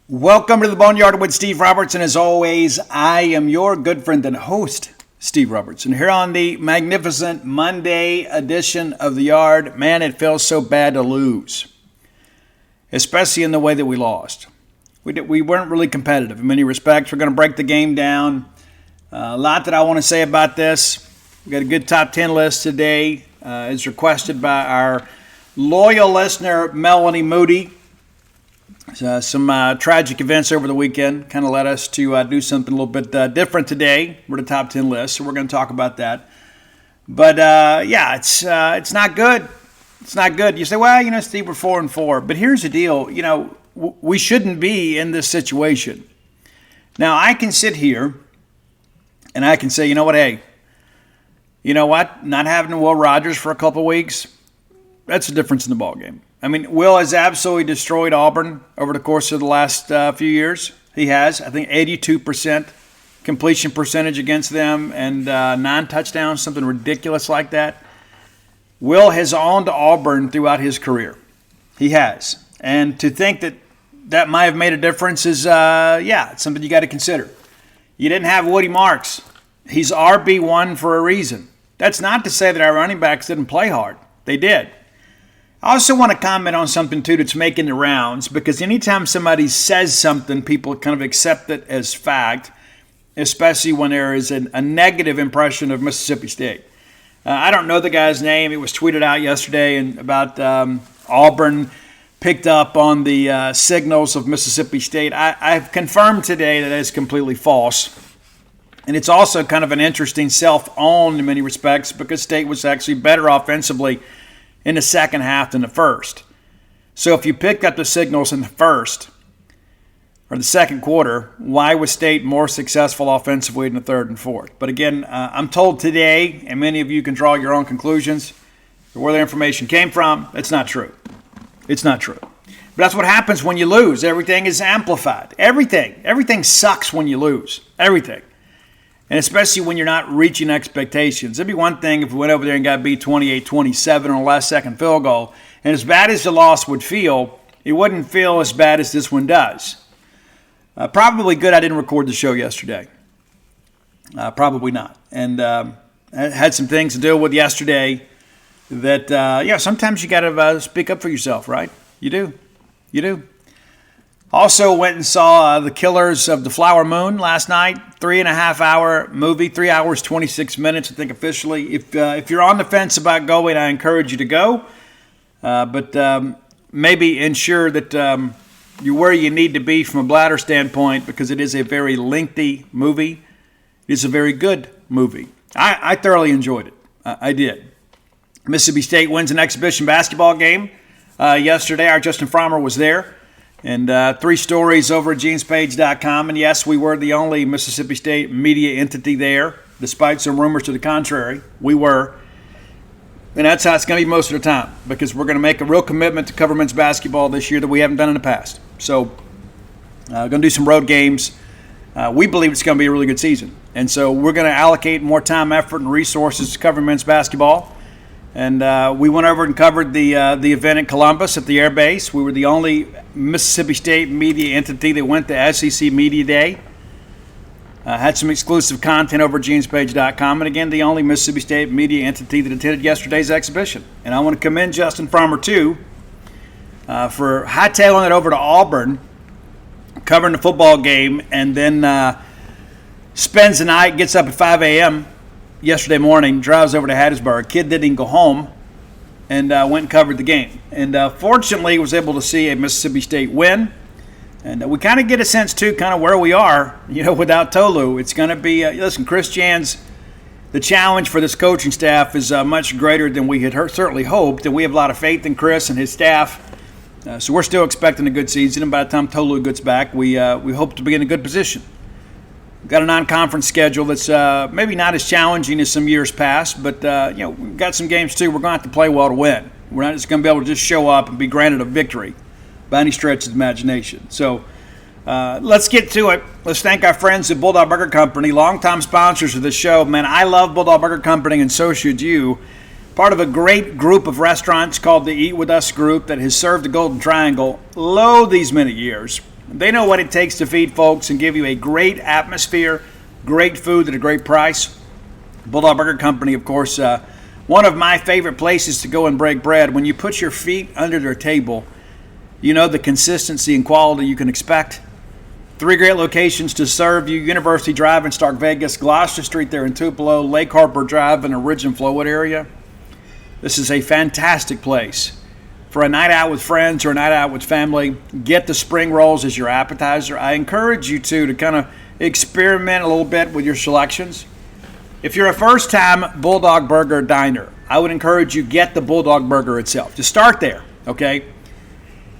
Welcome to the Boneyard with Steve Robertson. As always, I am your good friend and host, Steve Robertson. Here on the magnificent Monday edition of the Yard, man, it feels so bad to lose, especially in the way that we lost. We weren't really competitive in many respects. We're going to break the game down. A lot that I want to say about this. We've got a good top 10 list today, as requested by our loyal listener, Melanie Moody. Some tragic events over the weekend kind of led us to do something a little bit different today. We're the top 10 list, so we're going to talk about that. But it's not good. It's not good. You say, well, Steve, we're 4-4. But here's the deal. We shouldn't be in this situation. Now, I can sit here and I can say, hey, not having Will Rogers for a couple weeks, that's the difference in the ballgame. I mean, Will has absolutely destroyed Auburn over the course of the last few years. He has, I think, 82% completion percentage against them and 9 touchdowns, something ridiculous like that. Will has owned Auburn throughout his career. He has. And to think that might have made a difference is, it's something you got to consider. You didn't have Woody Marks. He's RB1 for a reason. That's not to say that our running backs didn't play hard. They did. I also want to comment on something, too, that's making the rounds, because anytime somebody says something, people kind of accept it as fact, especially when there is a negative impression of Mississippi State. I don't know the guy's name. It was tweeted out yesterday and about Auburn picked up on the signals of Mississippi State. I've confirmed today that it's completely false. And it's also kind of an interesting self-owned in many respects because State was actually better offensively in the second half than the first. So if you picked up the signals in the first or the second quarter, why was State more successful offensively in the third and fourth? But again, I'm told today, and many of you can draw your own conclusions, where the information came from, it's not true. It's not true. But that's what happens when you lose. Everything is amplified. Everything sucks when you lose. Everything. And especially when you're not reaching expectations. It'd be one thing if we went over there and got beat 28-27 on a last-second field goal. And as bad as the loss would feel, it wouldn't feel as bad as this one does. Probably good I didn't record the show yesterday. Probably not. And I had some things to deal with yesterday that, sometimes you got to speak up for yourself, right? You do. You do. Also went and saw The Killers of the Flower Moon last night. 3.5-hour movie, 3 hours, 26 minutes, I think, officially. If you're on the fence about going, I encourage you to go. But maybe ensure that you're where you need to be from a bladder standpoint because it is a very lengthy movie. It is a very good movie. I thoroughly enjoyed it. I did. Mississippi State wins an exhibition basketball game. Yesterday, our Justin Frommer was there. And 3 stories over at genespage.com. And yes, we were the only Mississippi State media entity there, despite some rumors to the contrary. We were. And that's how it's going to be most of the time because we're going to make a real commitment to cover men's basketball this year that we haven't done in the past. So going to do some road games. We believe it's going to be a really good season. And so we're going to allocate more time, effort, and resources to cover men's basketball. And we went over and covered the event in Columbus at the Air Base. We were the only Mississippi State media entity that went to SEC Media Day. Had some exclusive content over at genespage.com. And again, the only Mississippi State media entity that attended yesterday's exhibition. And I want to commend Justin Frommer, too, for hightailing it over to Auburn, covering the football game, and then spends the night, gets up at 5 a.m., yesterday morning, drives over to Hattiesburg. Kid didn't even go home and went and covered the game. And fortunately, was able to see a Mississippi State win. And we kind of get a sense, too, kind of where we are, without Tolu. It's going to be, listen, Chris Jans, the challenge for this coaching staff is much greater than we had certainly hoped. And we have a lot of faith in Chris and his staff. So we're still expecting a good season. And by the time Tolu gets back, we hope to be in a good position. Got a non-conference schedule that's maybe not as challenging as some years past, but we've got some games too. We're going to have to play well to win. We're not just going to be able to just show up and be granted a victory by any stretch of the imagination. So let's get to it. Let's thank our friends at Bulldog Burger Company, longtime sponsors of the show. Man, I love Bulldog Burger Company, and so should you. Part of a great group of restaurants called the Eat With Us group that has served the Golden Triangle lo these many years. They know what it takes to feed folks and give you a great atmosphere, great food at a great price. Bulldog Burger Company, of course, one of my favorite places to go and break bread. When you put your feet under their table, you know the consistency and quality you can expect. 3 great locations to serve you: University Drive in Stark Vegas, Gloucester Street there in Tupelo, Lake Harbor Drive in the Ridge and Flowood area. This is a fantastic place for a night out with friends or a night out with family. Get the spring rolls as your appetizer. I encourage you to kind of experiment a little bit with your selections. If you're a first-time Bulldog Burger diner, I would encourage you get the Bulldog Burger itself. Just start there, okay?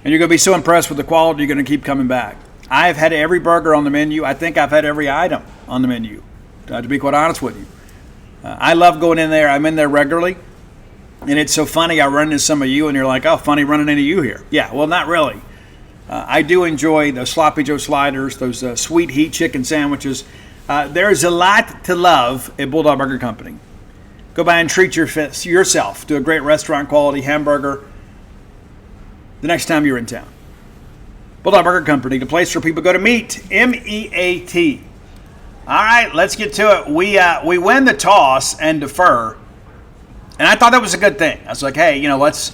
And you're going to be so impressed with the quality, you're going to keep coming back. I've had every burger on the menu. I think I've had every item on the menu, to be quite honest with you. I love going in there. I'm in there regularly. And it's so funny. I run into some of you, and you're like, oh, funny running into you here. Yeah, well, not really. I do enjoy the Sloppy Joe sliders, those sweet heat chicken sandwiches. There's a lot to love at Bulldog Burger Company. Go by and treat yourself to a great restaurant quality hamburger the next time you're in town. Bulldog Burger Company, the place where people go to meet. M-E-A-T. All right, let's get to it. We win the toss and defer, and I thought that was a good thing. I was like, hey, let's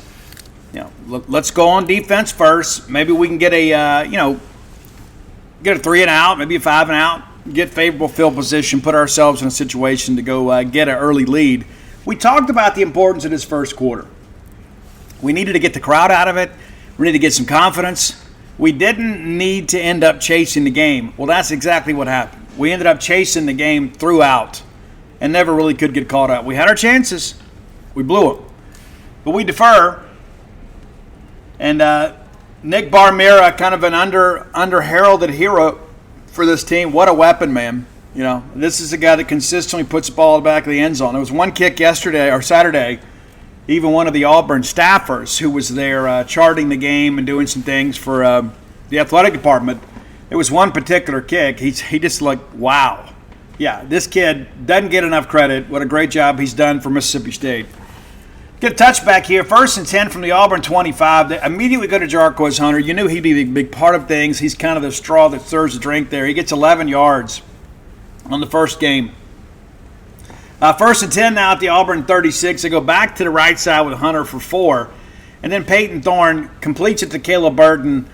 go on defense first. Maybe we can get a 3 and out, maybe a 5 and out, get favorable field position, put ourselves in a situation to go get an early lead. We talked about the importance of this first quarter. We needed to get the crowd out of it. We needed to get some confidence. We didn't need to end up chasing the game. Well, that's exactly what happened. We ended up chasing the game throughout and never really could get caught up. We had our chances. We blew them. But we defer. And Nick Barmera, kind of an under-heralded hero for this team. What a weapon, man. This is a guy that consistently puts the ball in the back of the end zone. There was one kick Saturday, even one of the Auburn staffers who was there charting the game and doing some things for the athletic department. It was one particular kick. He just wow. Yeah, this kid doesn't get enough credit. What a great job he's done for Mississippi State. Get a touchback here. 1st and 10 from the Auburn 25. They immediately go to Jarquez Hunter. You knew he'd be a big part of things. He's kind of the straw that stirs the drink there. He gets 11 yards on the first game. 1st and 10 now at the Auburn 36. They go back to the right side with Hunter for 4. And then Peyton Thorne completes it to Caleb Burton.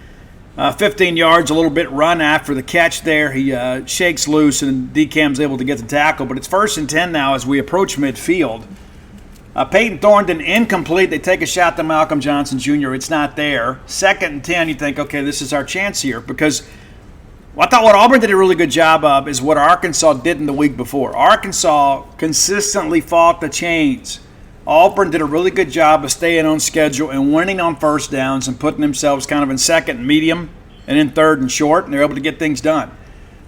15 yards, a little bit run after the catch there. He shakes loose, and DCam's able to get the tackle. But it's 1st and 10 now as we approach midfield. Peyton Thornton incomplete. They take a shot to Malcolm Johnson Jr. It's not there. 2nd and 10, you think, okay, this is our chance here. Because I thought what Auburn did a really good job of is what Arkansas did in the week before. Arkansas consistently fought the chains. Auburn did a really good job of staying on schedule and winning on first downs and putting themselves kind of in 2nd and medium and in 3rd and short, and they're able to get things done.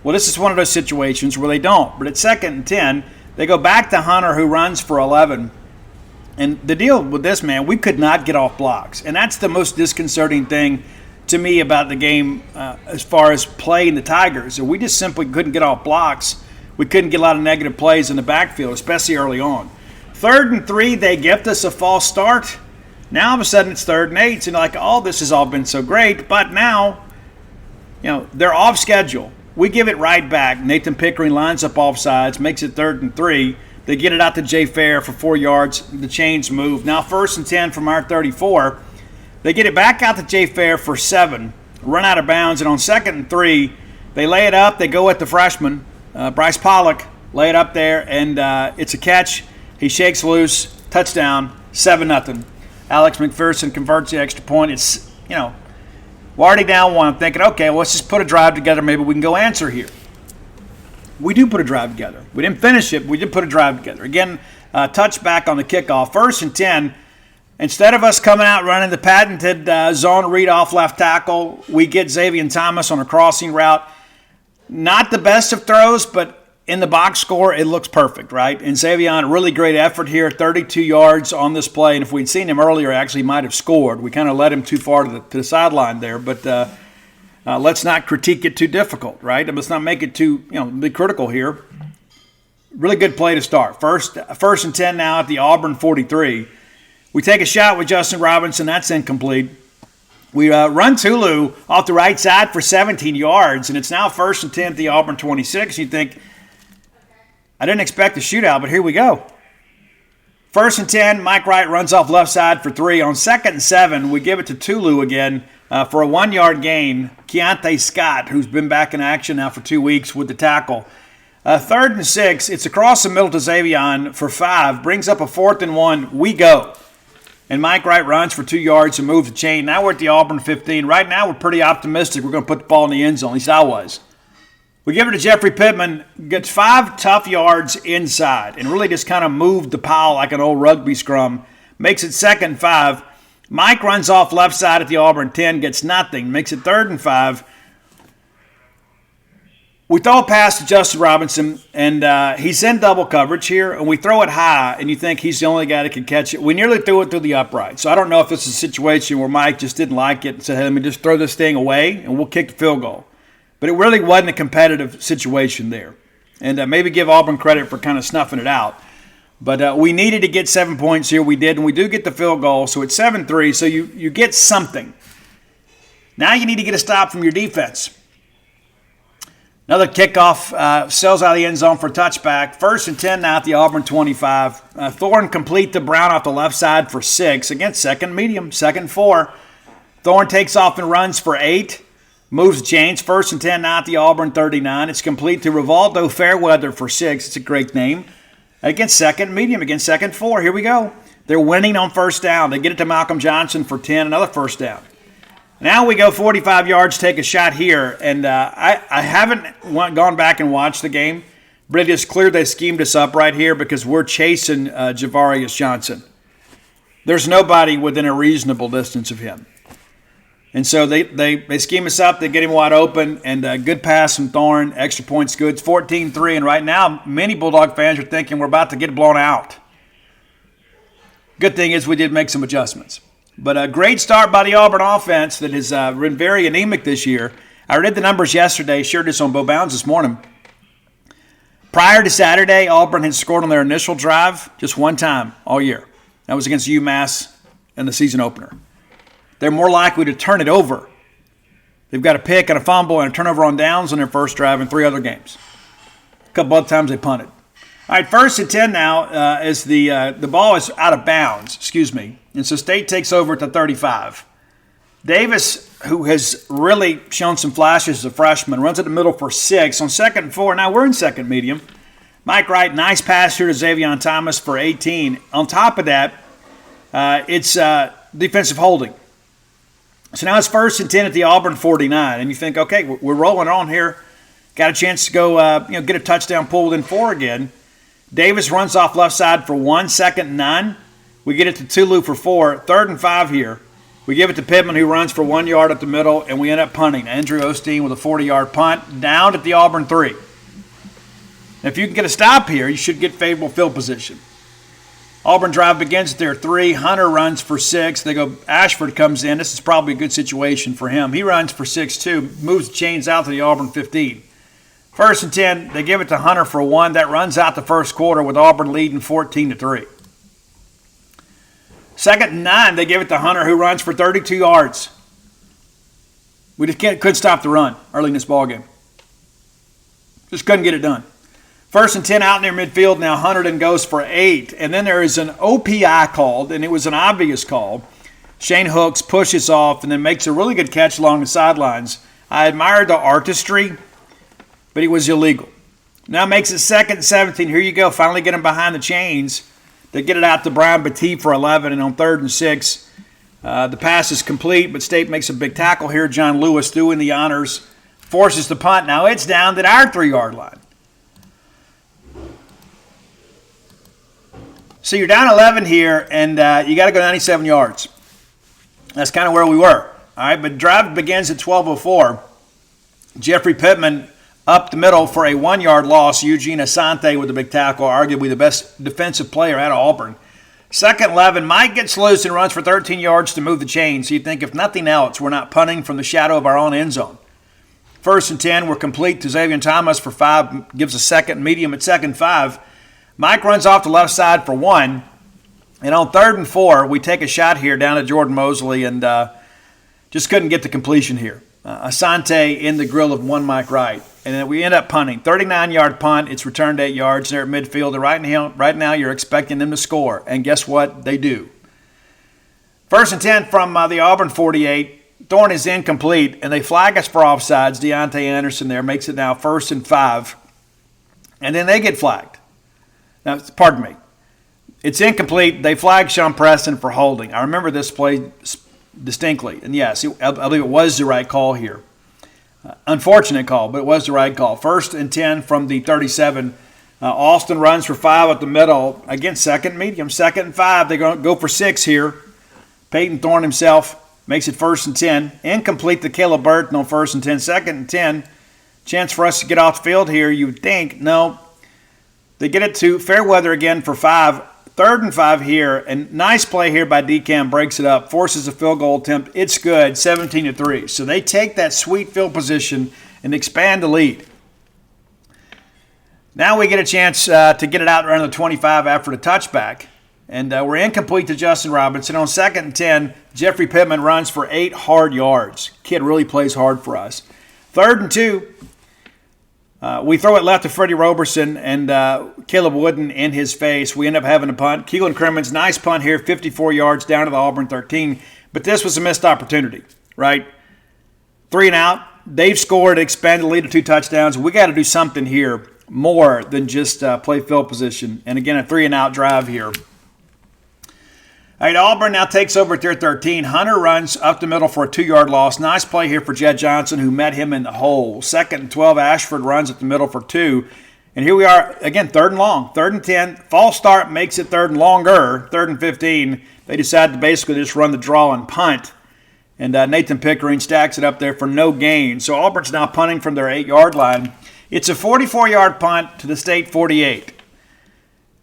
Well, this is one of those situations where they don't. But at 2nd and 10, they go back to Hunter, who runs for 11. And the deal with this, man, we could not get off blocks. And that's the most disconcerting thing to me about the game as far as playing the Tigers. We just simply couldn't get off blocks. We couldn't get a lot of negative plays in the backfield, especially early on. 3rd and 3, they gift us a false start. Now all of a sudden it's 3rd and 8. And like, oh, this has all been so great. But now, they're off schedule. We give it right back. Nathan Pickering lines up off sides, makes it 3rd and 3. They get it out to Jay Fair for 4 yards. The chains move. Now 1st and 10 from our 34. They get it back out to Jay Fair for 7. Run out of bounds. And on 2nd and 3, they lay it up. They go at the freshman, Bryce Pollock. Lay it up there, and it's a catch. He shakes loose. Touchdown. 7-0. Alex McPherson converts the extra point. It's, we're already down 1. I'm thinking, okay, well, let's just put a drive together. Maybe we can go answer here. We do put a drive together. We didn't finish it, but we did put a drive together. Again, touchback on the kickoff. 1st and 10. Instead of us coming out running the patented zone read off left tackle, we get Xavier Thomas on a crossing route. Not the best of throws, but in the box score, it looks perfect, right? And Xavier, a really great effort here, 32 yards on this play. And if we'd seen him earlier, actually might have scored. We kind of led him too far to the sideline there, but let's not critique it too difficult, right? And let's not make it too, be critical here. Really good play to start. First and 10 now at the Auburn 43. We take a shot with Justin Robinson. That's incomplete. We run Tulu off the right side for 17 yards, and it's now 1st and 10 at the Auburn 26. You think, I didn't expect a shootout, but here we go. 1st and 10, Mike Wright runs off left side for 3. On 2nd and 7, we give it to Tulu again for a 1-yard gain. Keontae Scott, who's been back in action now for 2 weeks with the tackle. 3rd and 6, it's across the middle to Xavion for 5. Brings up a 4th and 1. We go. And Mike Wright runs for 2 yards and moves the chain. Now we're at the Auburn 15. Right now we're pretty optimistic we're going to put the ball in the end zone. At least I was. We give it to Jeffrey Pittman, gets 5 tough yards inside, and really just kind of moved the pile like an old rugby scrum. Makes it 2nd and 5. Mike runs off left side at the Auburn 10, gets nothing. Makes it 3rd and 5. We throw a pass to Justin Robinson, and he's in double coverage here, and we throw it high, and you think he's the only guy that can catch it. We nearly threw it through the upright. So I don't know if this is a situation where Mike just didn't like it and said, hey, let me just throw this thing away, and we'll kick the field goal. But it really wasn't a competitive situation there. And maybe give Auburn credit for kind of snuffing it out. But we needed to get 7 points here. We did, and we do get the field goal. So it's 7-3, so you get something. Now you need to get a stop from your defense. Another kickoff sails out of the end zone for a touchback. 1st and 10 now at the Auburn 25. Thorne complete to Brown off the left side for 6. Again, 2nd medium, 2nd and 4. Thorne takes off and runs for 8. Moves the chains. 1st and 10 now at the Auburn 39. It's complete to Rivaldo Fairweather for 6. It's a great name. Against 2nd medium, against 2nd 4. Here we go. They're winning on 1st down. They get it to Malcolm Johnson for 10. Another 1st down. Now we go 45 yards, take a shot here. And I haven't gone back and watched the game, but it is clear they schemed us up right here because we're chasing Javarius Johnson. There's nobody within a reasonable distance of him. And so they scheme us up. They get him wide open, and a good pass from Thorne. Extra points good. It's 14-3, and right now many Bulldog fans are thinking we're about to get blown out. Good thing is we did make some adjustments. But a great start by the Auburn offense that has been very anemic this year. I read the numbers yesterday, shared this on Bo Bounds this morning. Prior to Saturday, Auburn had scored on their initial drive just one time all year. That was against UMass in the season opener. They're more likely to turn it over. They've got a pick and a fumble and a turnover on downs on their first drive in 3 other games. A couple other times they punted. All right, 1st and 10 now as the ball is out of bounds, and so State takes over at the 35. Davis, who has really shown some flashes as a freshman, runs at the middle for 6 on 2nd and 4. Now we're in 2nd medium. Mike Wright, nice pass here to Xavion Thomas for 18. On top of that, it's defensive holding. So now it's 1st and 10 at the Auburn 49, and you think, okay, we're rolling on here. Got a chance to go, get a touchdown pull within 4 again. Davis runs off left side for 1, 2nd and 9. We get it to Tulu for 4, 3rd and 5 here. We give it to Pittman, who runs for 1 yard up the middle, and we end up punting. Andrew Osteen with a 40-yard punt down at the Auburn 3. If you can get a stop here, you should get favorable field position. Auburn drive begins at their 3. Hunter runs for 6. They go. Ashford comes in. This is probably a good situation for him. He runs for 6 too. Moves the chains out to the Auburn 15. 1st and 10. They give it to Hunter for 1. That runs out the first quarter with Auburn leading 14-3. 2nd and 9. They give it to Hunter, who runs for 32 yards. We just couldn't stop the run early in this ballgame. Just couldn't get it done. 1st and 10 out near midfield. Now Hunter then goes for 8. And then there is an OPI called, and it was an obvious call. Shane Hooks pushes off and then makes a really good catch along the sidelines. I admired the artistry, but it was illegal. Now makes it 2nd and 17. Here you go. Finally get him behind the chains. They get it out to Brian Batee for 11. And on 3rd and 6, the pass is complete, but State makes a big tackle here. John Lewis doing the honors, forces the punt. Now it's down at our 3-yard line. So you're down 11 here, and you got to go 97 yards. That's kind of where we were. All right, but drive begins at 12:04. Jeffrey Pittman up the middle for a 1-yard loss. Eugene Asante with the big tackle, arguably the best defensive player out of Auburn. 2nd 11, Mike gets loose and runs for 13 yards to move the chain. So you think, if nothing else, we're not punting from the shadow of our own end zone. 1st and 10, we're complete to Xavier Thomas for 5, gives a 2nd medium at 2nd 5. Mike runs off the left side for 1. And on 3rd and 4, we take a shot here down to Jordan Mosley. And Just couldn't get the completion here. Asante in the grill of one Mike Wright. And then we end up punting. 39-yard punt. It's returned 8 yards there at midfield. And right now you're expecting them to score. And guess what? They do. 1st and 10 from the Auburn 48. Thorne is incomplete, and they flag us for offsides. Deontay Anderson there makes it now 1st and 5. And then they get flagged. Now, pardon me. It's incomplete. They flag Sean Preston for holding. I remember this play distinctly. And yes, I believe it was the right call here. Unfortunate call, but it was the right call. 1st and 10 from the 37. Austin runs for 5 at the middle. Again, second medium, 2nd and 5. They're going to go for 6 here. Peyton Thorne himself makes it 1st and 10. Incomplete to Caleb Burton on 1st and 10. 2nd and 10. Chance for us to get off the field here, you would think. No. They get it to Fairweather again for 5. 3rd and 5 here. And nice play here by DeCam. Breaks it up. Forces a field goal attempt. It's good. 17-3. So they take that sweet field position and expand the lead. Now we get a chance to get it out around the 25 after the touchback. And we're incomplete to Justin Robinson. On 2nd and 10, Jeffrey Pittman runs for 8 hard yards. Kid really plays hard for us. 3rd and 2, we throw it left to Freddie Roberson and Caleb Wooden in his face. We end up having a punt. Keelan Crimmins, nice punt here, 54 yards down to the Auburn 13. But this was a missed opportunity, right? 3 and out. They've scored, expanded the lead to 2 touchdowns. We got to do something here more than just play field position. And again, a 3 and out drive here. All right, Auburn now takes over at their 13. Hunter runs up the middle for a 2-yard loss. Nice play here for Jed Johnson, who met him in the hole. 2nd and 12, Ashford runs up the middle for 2. And here we are, again, 3rd and long. 3rd and 10. False start makes it 3rd and longer. 3rd and 15. They decide to basically just run the draw and punt. And Nathan Pickering stacks it up there for no gain. So Auburn's now punting from their 8-yard line. It's a 44-yard punt to the state 48.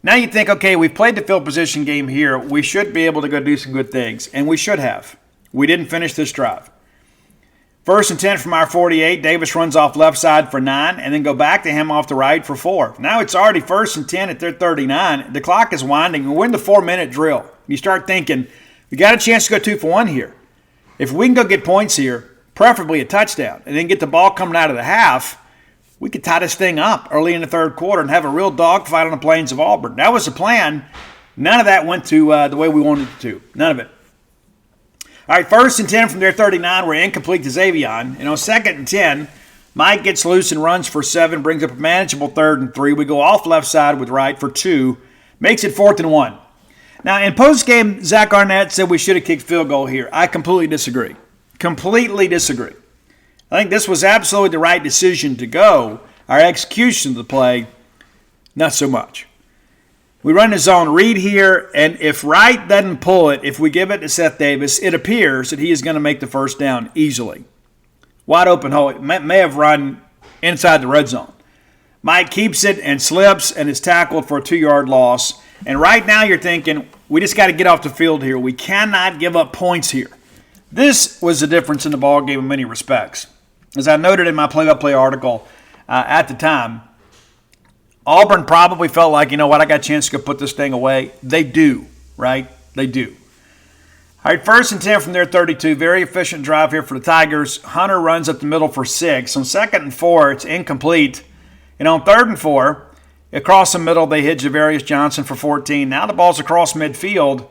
Now you think, okay, we've played the field position game here. We should be able to go do some good things, and we should have. We didn't finish this drive. 1st and 10 from our 48. Davis runs off left side for 9, and then go back to him off the right for 4. Now it's already 1st and 10 at their 39. The clock is winding, and we're in the 4-minute drill. You start thinking, we got a chance to go 2 for 1 here. If we can go get points here, preferably a touchdown, and then get the ball coming out of the half, we could tie this thing up early in the 3rd quarter and have a real dogfight on the plains of Auburn. That was the plan. None of that went to the way we wanted it to. None of it. All right, 1st and 10 from their 39. We're incomplete to Xavion. And on 2nd and 10, Mike gets loose and runs for 7, brings up a manageable 3rd and 3. We go off left side with right for 2. Makes it 4th and 1. Now, in postgame, Zach Arnett said we should have kicked field goal here. I completely disagree. Completely disagree. I think this was absolutely the right decision to go. Our execution of the play, not so much. We run the zone read here, and if Wright doesn't pull it, if we give it to Seth Davis, it appears that he is going to make the 1st down easily. Wide open hole. It may have run inside the red zone. Mike keeps it and slips and is tackled for a 2-yard loss. And right now you're thinking, we just got to get off the field here. We cannot give up points here. This was the difference in the ballgame in many respects. As I noted in my play-by-play article at the time, Auburn probably felt like, you know what, I got a chance to go put this thing away. They do, right? They do. All right, 1st and 10 from their 32. Very efficient drive here for the Tigers. Hunter runs up the middle for 6. On 2nd and 4, it's incomplete. And on 3rd and 4, across the middle, they hit Javarius Johnson for 14. Now the ball's across midfield.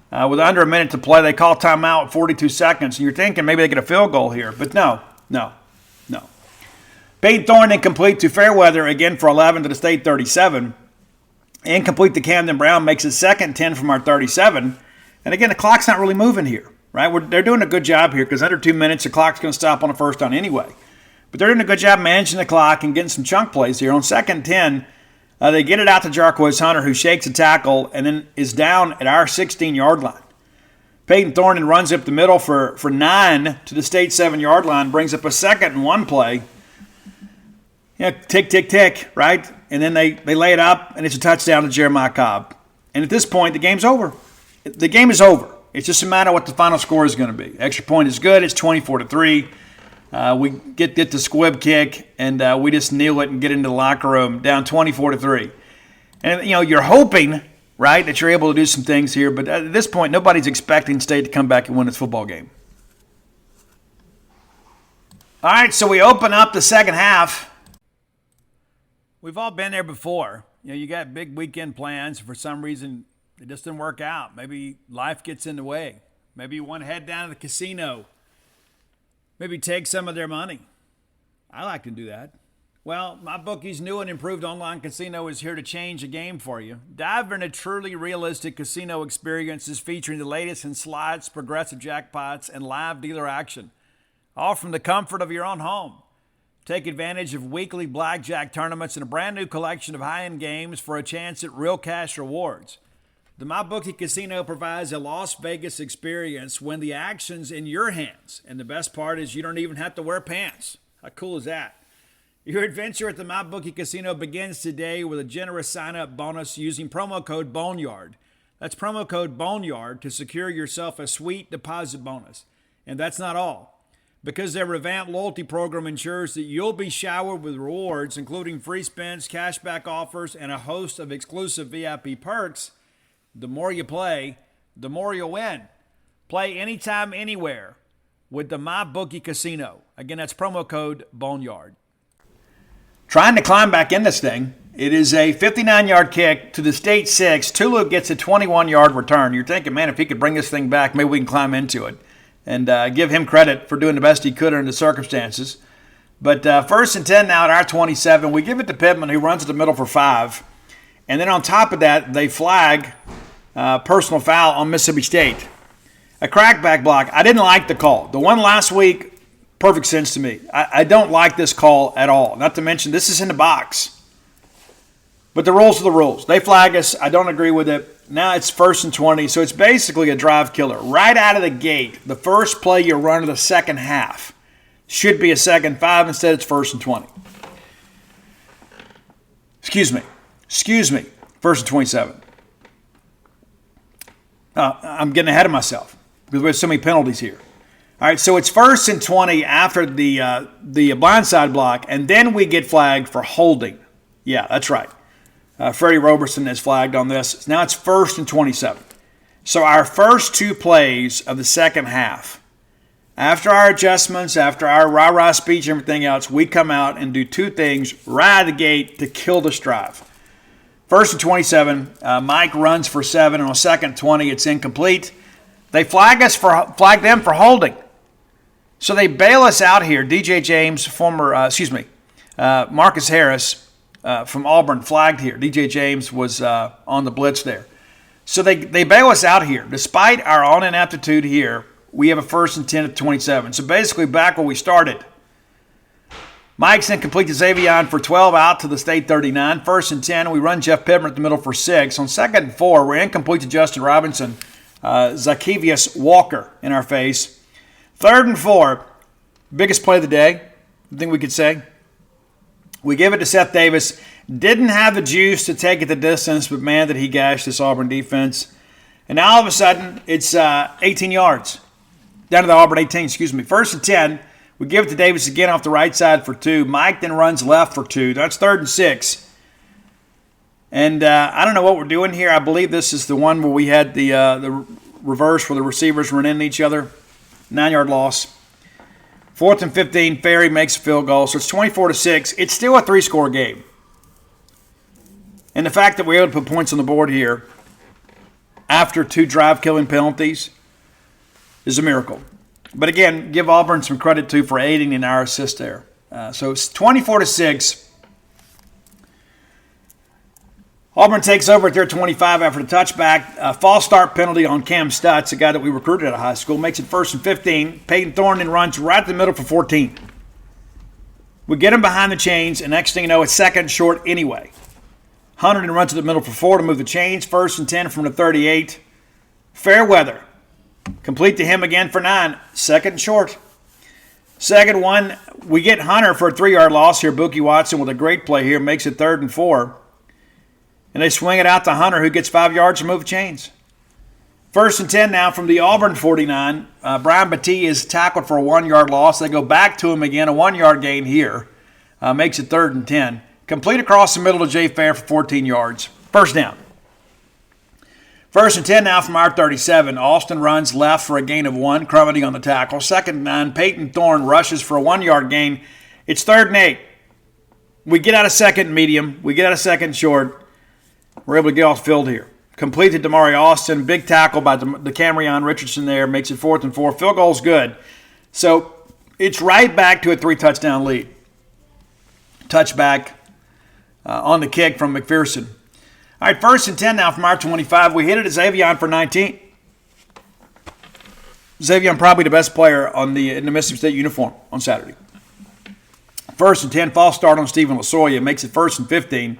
With under a minute to play, they call timeout at 42 seconds. And you're thinking maybe they get a field goal here. But no. Peyton Thorne incomplete to Fairweather, again for 11 to the state 37. Incomplete to Camden Brown makes it 2nd and 10 from our 37. And again, the clock's not really moving here, right? They're doing a good job here because under 2 minutes, the clock's going to stop on the 1st down anyway. But they're doing a good job managing the clock and getting some chunk plays here. On 2nd and 10, they get it out to Jarquez Hunter, who shakes a tackle and then is down at our 16-yard line. Peyton Thorne runs up the middle for 9 to the state 7-yard line, brings up a 2nd and 1 play. Yeah, tick, tick, tick, right? And then they lay it up, and it's a touchdown to Jeremiah Cobb. And at this point, the game's over. The game is over. It's just a matter of what the final score is going to be. Extra point is good. It's 24-3. We get the squib kick, and we just kneel it and get into the locker room down 24-3. And, you know, you're hoping, right, that you're able to do some things here. But at this point, nobody's expecting State to come back and win this football game. All right, so we open up the second half. We've all been there before. You got big weekend plans. For some reason, it just didn't work out. Maybe life gets in the way. Maybe you want to head down to the casino. Maybe take some of their money. I like to do that. Well, MyBookie's new and improved online casino is here to change the game for you. Dive into truly realistic casino experiences featuring the latest in slots, progressive jackpots, and live dealer action, all from the comfort of your own home. Take advantage of weekly blackjack tournaments and a brand new collection of high-end games for a chance at real cash rewards. The MyBookie Casino provides a Las Vegas experience when the action's in your hands. And the best part is you don't even have to wear pants. How cool is that? Your adventure at the MyBookie Casino begins today with a generous sign-up bonus using promo code Boneyard. That's promo code Boneyard to secure yourself a sweet deposit bonus. And that's not all. Because their revamped loyalty program ensures that you'll be showered with rewards, including free spins, cashback offers, and a host of exclusive VIP perks, the more you play, the more you'll win. Play anytime, anywhere with the MyBookie Casino. Again, that's promo code Boneyard. Trying to climb back in this thing. It is a 59-yard kick to the state 6. Tulu gets a 21-yard return. You're thinking, man, if he could bring this thing back, maybe we can climb into it. And give him credit for doing the best he could under the circumstances. But 1st and 10 now at our 27. We give it to Pittman, who runs to the middle for 5. And then on top of that, they flag personal foul on Mississippi State. A crackback block. I didn't like the call. The one last week, perfect sense to me. I don't like this call at all. Not to mention, this is in the box. But the rules are the rules. They flag us. I don't agree with it. Now it's 1st and 20, so it's basically a drive killer. Right out of the gate, the first play you run of the second half should be a 2nd 5. Instead, it's 1st and 20. Excuse me. 1st and 27. I'm getting ahead of myself because we have so many penalties here. All right, so it's 1st and 20 after the blindside block, and then we get flagged for holding. Yeah, that's right. Freddie Roberson is flagged on this. Now it's 1st and 27. So our first 2 plays of the second half, after our adjustments, after our rah-rah speech and everything else, we come out and do 2 things right out of the gate to kill this drive. 1st and 27, Mike runs for 7, and on 2nd 20, it's incomplete. They flag them for holding. So they bail us out here. DJ James, Marcus Harris from Auburn flagged here. DJ James was on the blitz there. So they bail us out here. Despite our own ineptitude here, we have a 1st and 10 at 27. So basically back where we started. Mike's incomplete to Xavion for 12 out to the state 39. 1st and 10, we run Jeff Pittman at the middle for 6. On 2nd and 4, we're incomplete to Justin Robinson. Zacchaeus Walker in our face. 3rd and 4, biggest play of the day, I think we could say. We give it to Seth Davis. Didn't have the juice to take it the distance, but man, did he gash this Auburn defense. And now all of a sudden, it's 18 yards. Down to the Auburn 18, 1st and 10. We give it to Davis again off the right side for 2. Mike then runs left for 2. That's 3rd and 6. And I don't know what we're doing here. I believe this is the one where we had the reverse where the receivers run into each other. 9-yard loss. 4th and 15, Ferry makes a field goal. So it's 24-6. It's still a 3-score game. And the fact that we're able to put points on the board here after 2 drive-killing penalties is a miracle. But again, give Auburn some credit, too, for aiding in our assist there. So it's 24-6. Auburn takes over at their 25 after the touchback. False start penalty on Cam Stutz, a guy that we recruited out of high school, makes it 1st and 15. Peyton Thorne then runs right to the middle for 14. We get him behind the chains, and next thing you know, it's 2nd and short anyway. Hunter then runs to the middle for 4 to move the chains. 1st and 10 from the 38. Fairweather. Complete to him again for 9. 2nd and short. 2nd 1. We get Hunter for a 3-yard loss here. Bookie Watson with a great play here. Makes it 3rd and 4. And they swing it out to Hunter, who gets 5 yards to move the chains. 1st and 10 now from the Auburn 49. Brian Battie is tackled for a 1-yard loss. They go back to him again, a 1-yard gain here. Makes it 3rd and 10. Complete across the middle to Jay Fair for 14 yards. 1st down. First and 10 now from our 37. Austin runs left for a gain of 1. Crumity on the tackle. Second and 9. Peyton Thorne rushes for a 1-yard gain. It's 3rd and 8. We get out of second medium. We get out of second short. We're able to get off the field here. Completed to Damari Austin. Big tackle by the Camryon Richardson there. Makes it 4th and 4. Field goal's good. So it's right back to a 3-touchdown lead. Touchback on the kick from McPherson. All right, 1st and 10 now from our 25. We hit it at Xavier for 19. Xavier probably the best player in the Mississippi State uniform on Saturday. 1st and 10, false start on Stephen Lasoya. Makes it 1st and 15.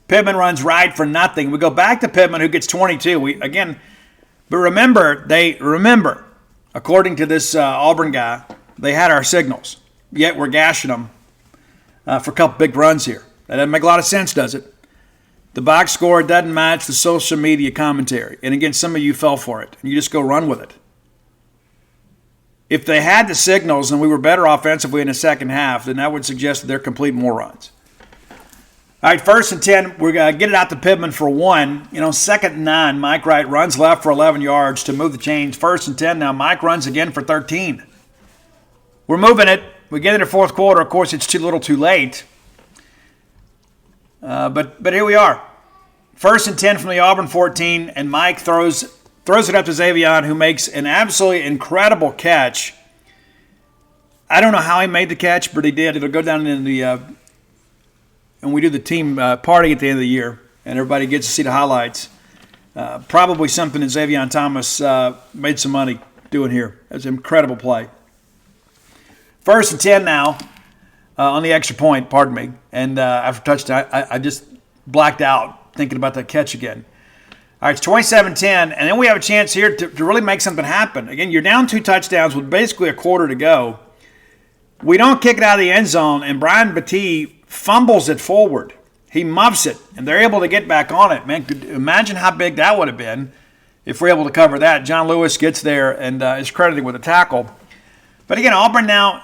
Pittman runs right for nothing. We go back to Pittman, who gets 22. But remember, according to this Auburn guy, they had our signals. Yet we're gashing them for a couple big runs here. That doesn't make a lot of sense, does it? The box score doesn't match the social media commentary. And again, some of you fell for it. And you just go run with it. If they had the signals and we were better offensively in the second half, then that would suggest that they're completing more runs. All right, 1st and 10, we're going to get it out to Pittman for 1. 2nd and 9, Mike Wright runs left for 11 yards to move the chains. 1st and 10 now, Mike runs again for 13. We're moving it. We get into the 4th quarter. Of course, it's too little too late. But here we are. 1st and 10 from the Auburn 14, and Mike throws it up to Xavier, who makes an absolutely incredible catch. I don't know how he made the catch, but he did. It'll go down in the and we do the team party at the end of the year, and everybody gets to see the highlights. Probably something that Xavier Thomas made some money doing here. That's an incredible play. 1st and 10 now. On the extra point, pardon me. And after touchdown, I just blacked out thinking about that catch again. All right, it's 27-10, and then we have a chance here to really make something happen. Again, you're down 2 touchdowns with basically a quarter to go. We don't kick it out of the end zone, and Brian Battie fumbles it forward. He muffs it, and they're able to get back on it. Man, imagine how big that would have been if we're able to cover that. John Lewis gets there and is credited with a tackle. But again, Auburn now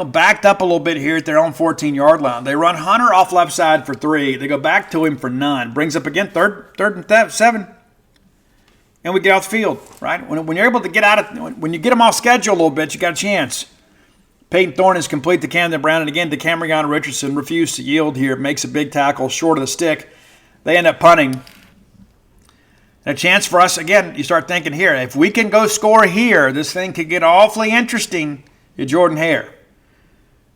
backed up a little bit here at their own 14-yard line. They run Hunter off left side for 3. They go back to him for none. Brings up again, third and 7. And we get off the field, right? When you're able to get out of, when you get them off schedule a little bit, you got a chance. Peyton Thorne is complete to Camden Brown, and again, Camryon Richardson refused to yield here. Makes a big tackle short of the stick. They end up punting. And a chance for us, again, you start thinking here, if we can go score here, this thing could get awfully interesting at Jordan Hare.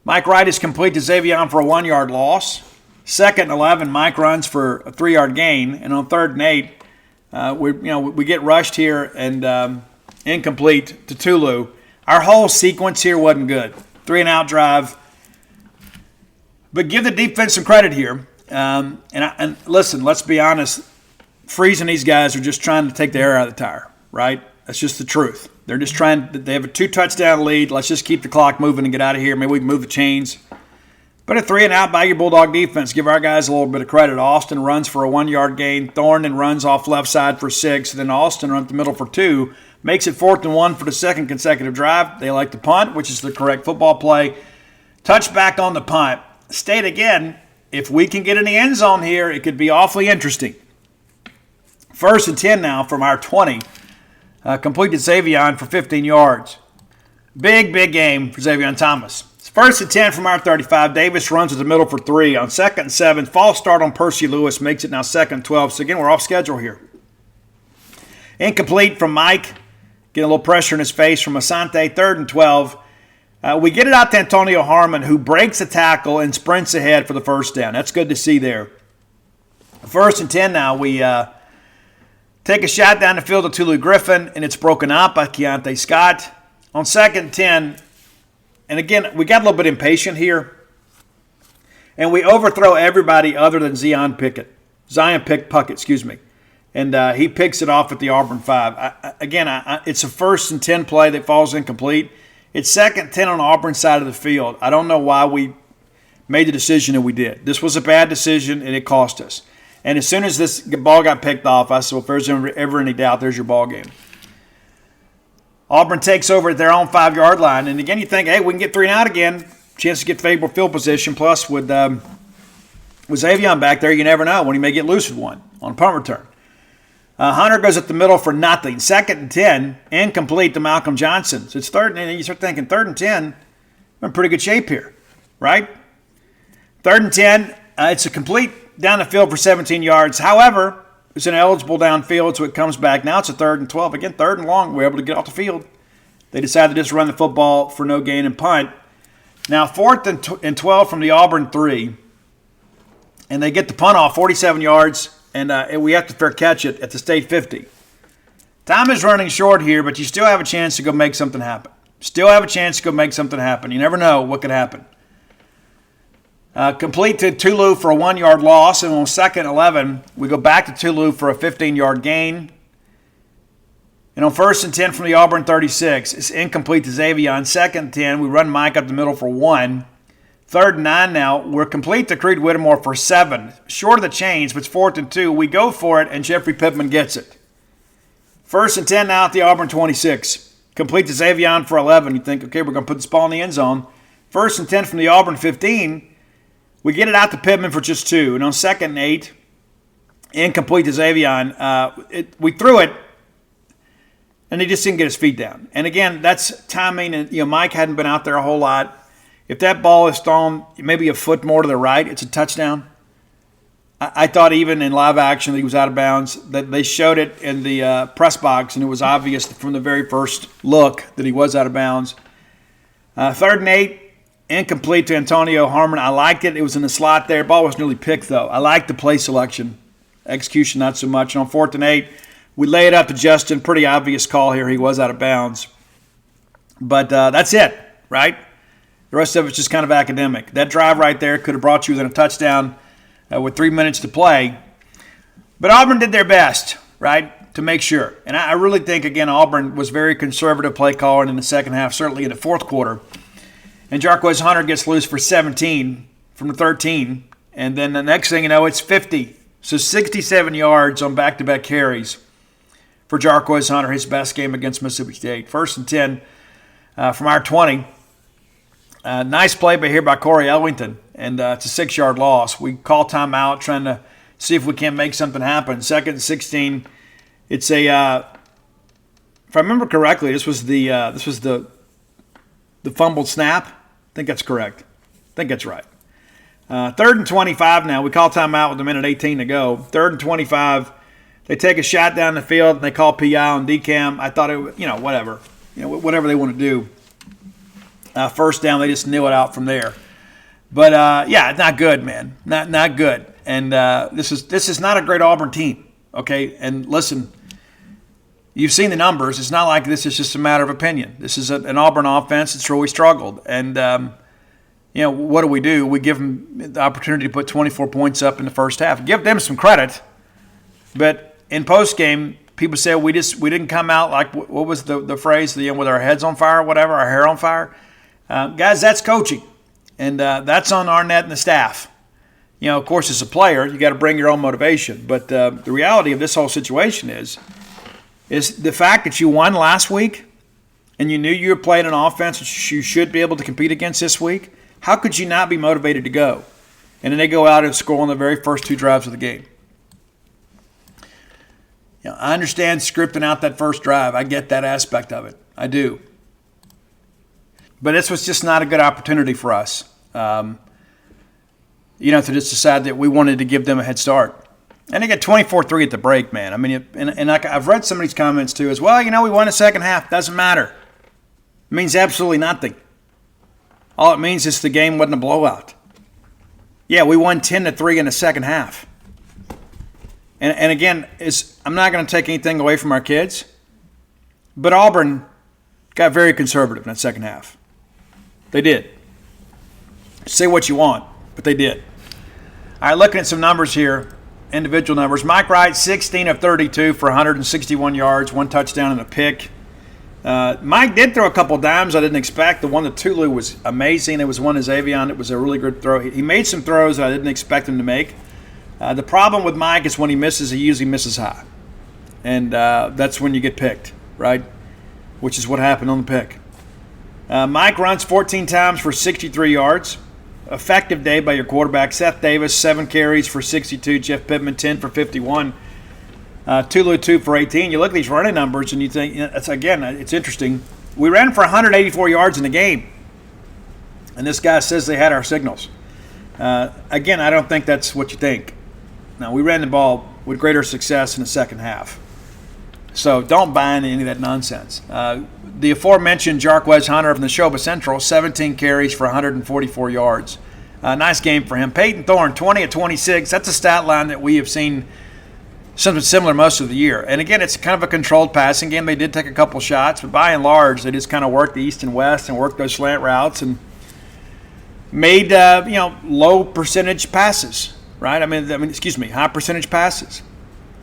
Mike Wright is complete to Xavier for a 1-yard loss. 2nd and 11, Mike runs for a 3-yard gain. And on 3rd and 8, we get rushed here and incomplete to Tulu. Our whole sequence here wasn't good. 3-and-out drive. But give the defense some credit here. And listen, let's be honest. Freezing these guys are just trying to take the air out of the tire, right? That's just the truth. They're just they have a 2-touchdown lead. Let's just keep the clock moving and get out of here. Maybe we can move the chains. But a 3-and-out by your Bulldog defense. Give our guys a little bit of credit. Austin runs for a 1-yard gain. Thornton runs off left side for 6. Then Austin runs the middle for 2. Makes it 4th and 1 for the 2nd consecutive drive. They like to punt, which is the correct football play. Touchback on the punt. State again, if we can get in the end zone here, it could be awfully interesting. 1st and 10 now from our 20. Completed Xavier for 15 yards. Big game for Xavier Thomas. It's 1st and 10 from our 35. Davis runs to the middle for 3. On 2nd and 7, false start on Percy Lewis makes it now 2nd and 12. So again, we're off schedule here. Incomplete from Mike. Getting a little pressure in his face from Asante. 3rd and 12. We get it out to Antonio Harmon, who breaks a tackle and sprints ahead for the first down. That's good to see there. 1st and 10 now. We take a shot down the field to Tulu Griffin, and it's broken up by Keontae Scott. On 2nd and 10, and again, we got a little bit impatient here, and we overthrow everybody other than Zion Puckett, and he picks it off at the Auburn 5. It's a 1st and 10 play that falls incomplete. It's 2nd and 10 on the Auburn side of the field. I don't know why we made the decision that we did. This was a bad decision, and it cost us. And as soon as this ball got picked off, I said, well, if there's ever any doubt, there's your ball game. Auburn takes over at their own 5-yard line. And again, you think, hey, we can get 3 and out again. Chance to get favorable field position. Plus, with Xavier back there, you never know when he may get loose with one on a punt return. Hunter goes up the middle for nothing. 2nd and 10, incomplete to Malcolm Johnson. So it's 3rd, and you start thinking 3rd and 10, we're in pretty good shape here, right? 3rd and 10, it's a complete down the field for 17 yards. However, it's ineligible downfield, so it comes back. Now it's a 3rd and 12. Again, 3rd and long, we're able to get off the field. They decided to just run the football for no gain and punt. Now 4th and 12 from the Auburn 3, and they get the punt off 47 yards, and we have to fair catch it at the state 50. Time is running short here, but you still have a chance to go make something happen. Still have a chance to go make something happen. You never know what could happen. Complete to Tulu for a 1-yard loss, and on 2nd and 11, we go back to Tulu for a 15-yard gain. And on 1st and 10 from the Auburn 36, it's incomplete to Xavion. 2nd and 10, we run Mike up the middle for 1. 3rd and 9 now, we're complete to Creed Whittemore for 7. Short of the chains, but it's 4th and 2. We go for it, and Jeffrey Pittman gets it. 1st and 10 now at the Auburn 26. Complete to Xavion for 11. You think, okay, we're going to put this ball in the end zone. 1st and 10 from the Auburn 15. We get it out to Pittman for just 2. And on 2nd and 8, incomplete to Xavion. We threw it, and he just didn't get his feet down. And again, that's timing. And Mike hadn't been out there a whole lot. If that ball is thrown maybe a foot more to the right, it's a touchdown. I thought even in live action that he was out of bounds. That they showed it in the press box, and it was obvious from the very first look that he was out of bounds. 3rd and 8, incomplete to Antonio Harmon. I liked it. It was in the slot there. Ball was nearly picked, though. I liked the play selection. Execution, not so much. And on 4th and 8, we lay it up to Justin. Pretty obvious call here. He was out of bounds. But that's it, right? The rest of it's just kind of academic. That drive right there could have brought you within a touchdown with 3 minutes to play. But Auburn did their best, right, to make sure. And I really think, again, Auburn was very conservative play calling in the second half, certainly in the fourth quarter. And Jarquez Hunter gets loose for 17 from the 13. And then the next thing you know, it's 50. So 67 yards on back-to-back carries for Jarquez Hunter, his best game against Mississippi State. 1st and 10 from our 20. Nice play by here by Corey Ellington, and it's a 6-yard loss. We call timeout trying to see if we can't make something happen. 2nd and 16. It's a, if I remember correctly, this was the fumbled snap. I think that's correct. I think that's right. 3rd and 25 now. We call timeout with a minute 18 to go. 3rd and 25. They take a shot down the field, and they call PI on DCAM. I thought it was, whatever. Whatever they want to do. 1st down, they just kneel it out from there. But, not good, man. Not good. And this is not a great Auburn team, okay? And listen, you've seen the numbers. It's not like this is just a matter of opinion. This is an Auburn offense that's really struggled. And, what do? We give them the opportunity to put 24 points up in the first half. Give them some credit. But in postgame, people say we didn't come out like, what was the phrase, with our heads on fire or whatever, our hair on fire. Guys, that's coaching, and that's on Arnett and the staff. Of course, as a player, you got to bring your own motivation. But the reality of this whole situation is the fact that you won last week and you knew you were playing an offense that you should be able to compete against this week. How could you not be motivated to go? And then they go out and score on the very first 2 drives of the game. I understand scripting out that first drive. I get that aspect of it. I do. But this was just not a good opportunity for us, to just decide that we wanted to give them a head start. And they got 24-3 at the break, man. I mean, and I've read some of these comments too as well. We won the second half. Doesn't matter. It means absolutely nothing. All it means is the game wasn't a blowout. Yeah, we won 10-3 in the second half. And again, I'm not going to take anything away from our kids, but Auburn got very conservative in that second half. They did. Say what you want, but they did. All right, looking at some numbers here, individual numbers. Mike Wright, 16 of 32 for 161 yards, 1 touchdown and a pick. Mike did throw a couple dimes I didn't expect. The one to Tulu was amazing. It was one to Xavion. It was a really good throw. He made some throws that I didn't expect him to make. The problem with Mike is when he misses, he usually misses high. And that's when you get picked, right? Which is what happened on the pick. Mike runs 14 times for 63 yards. Effective day by your quarterback. Seth Davis, 7 carries for 62. Jeff Pittman, 10 for 51. Tulu 2 for 18. You look at these running numbers and you think, it's interesting. We ran for 184 yards in the game. And this guy says they had our signals. Again, I don't think that's what you think. Now, we ran the ball with greater success in the second half. So don't buy into any of that nonsense. The aforementioned Jarquez Hunter from the Neshoba Central, 17 carries for 144 yards. Nice game for him. Peyton Thorne, 20 of 26. That's a stat line that we have seen something similar most of the year. And again, it's kind of a controlled passing game. They did take a couple shots, but by and large, they just kind of worked the east and west and worked those slant routes and made low percentage passes, right? High percentage passes.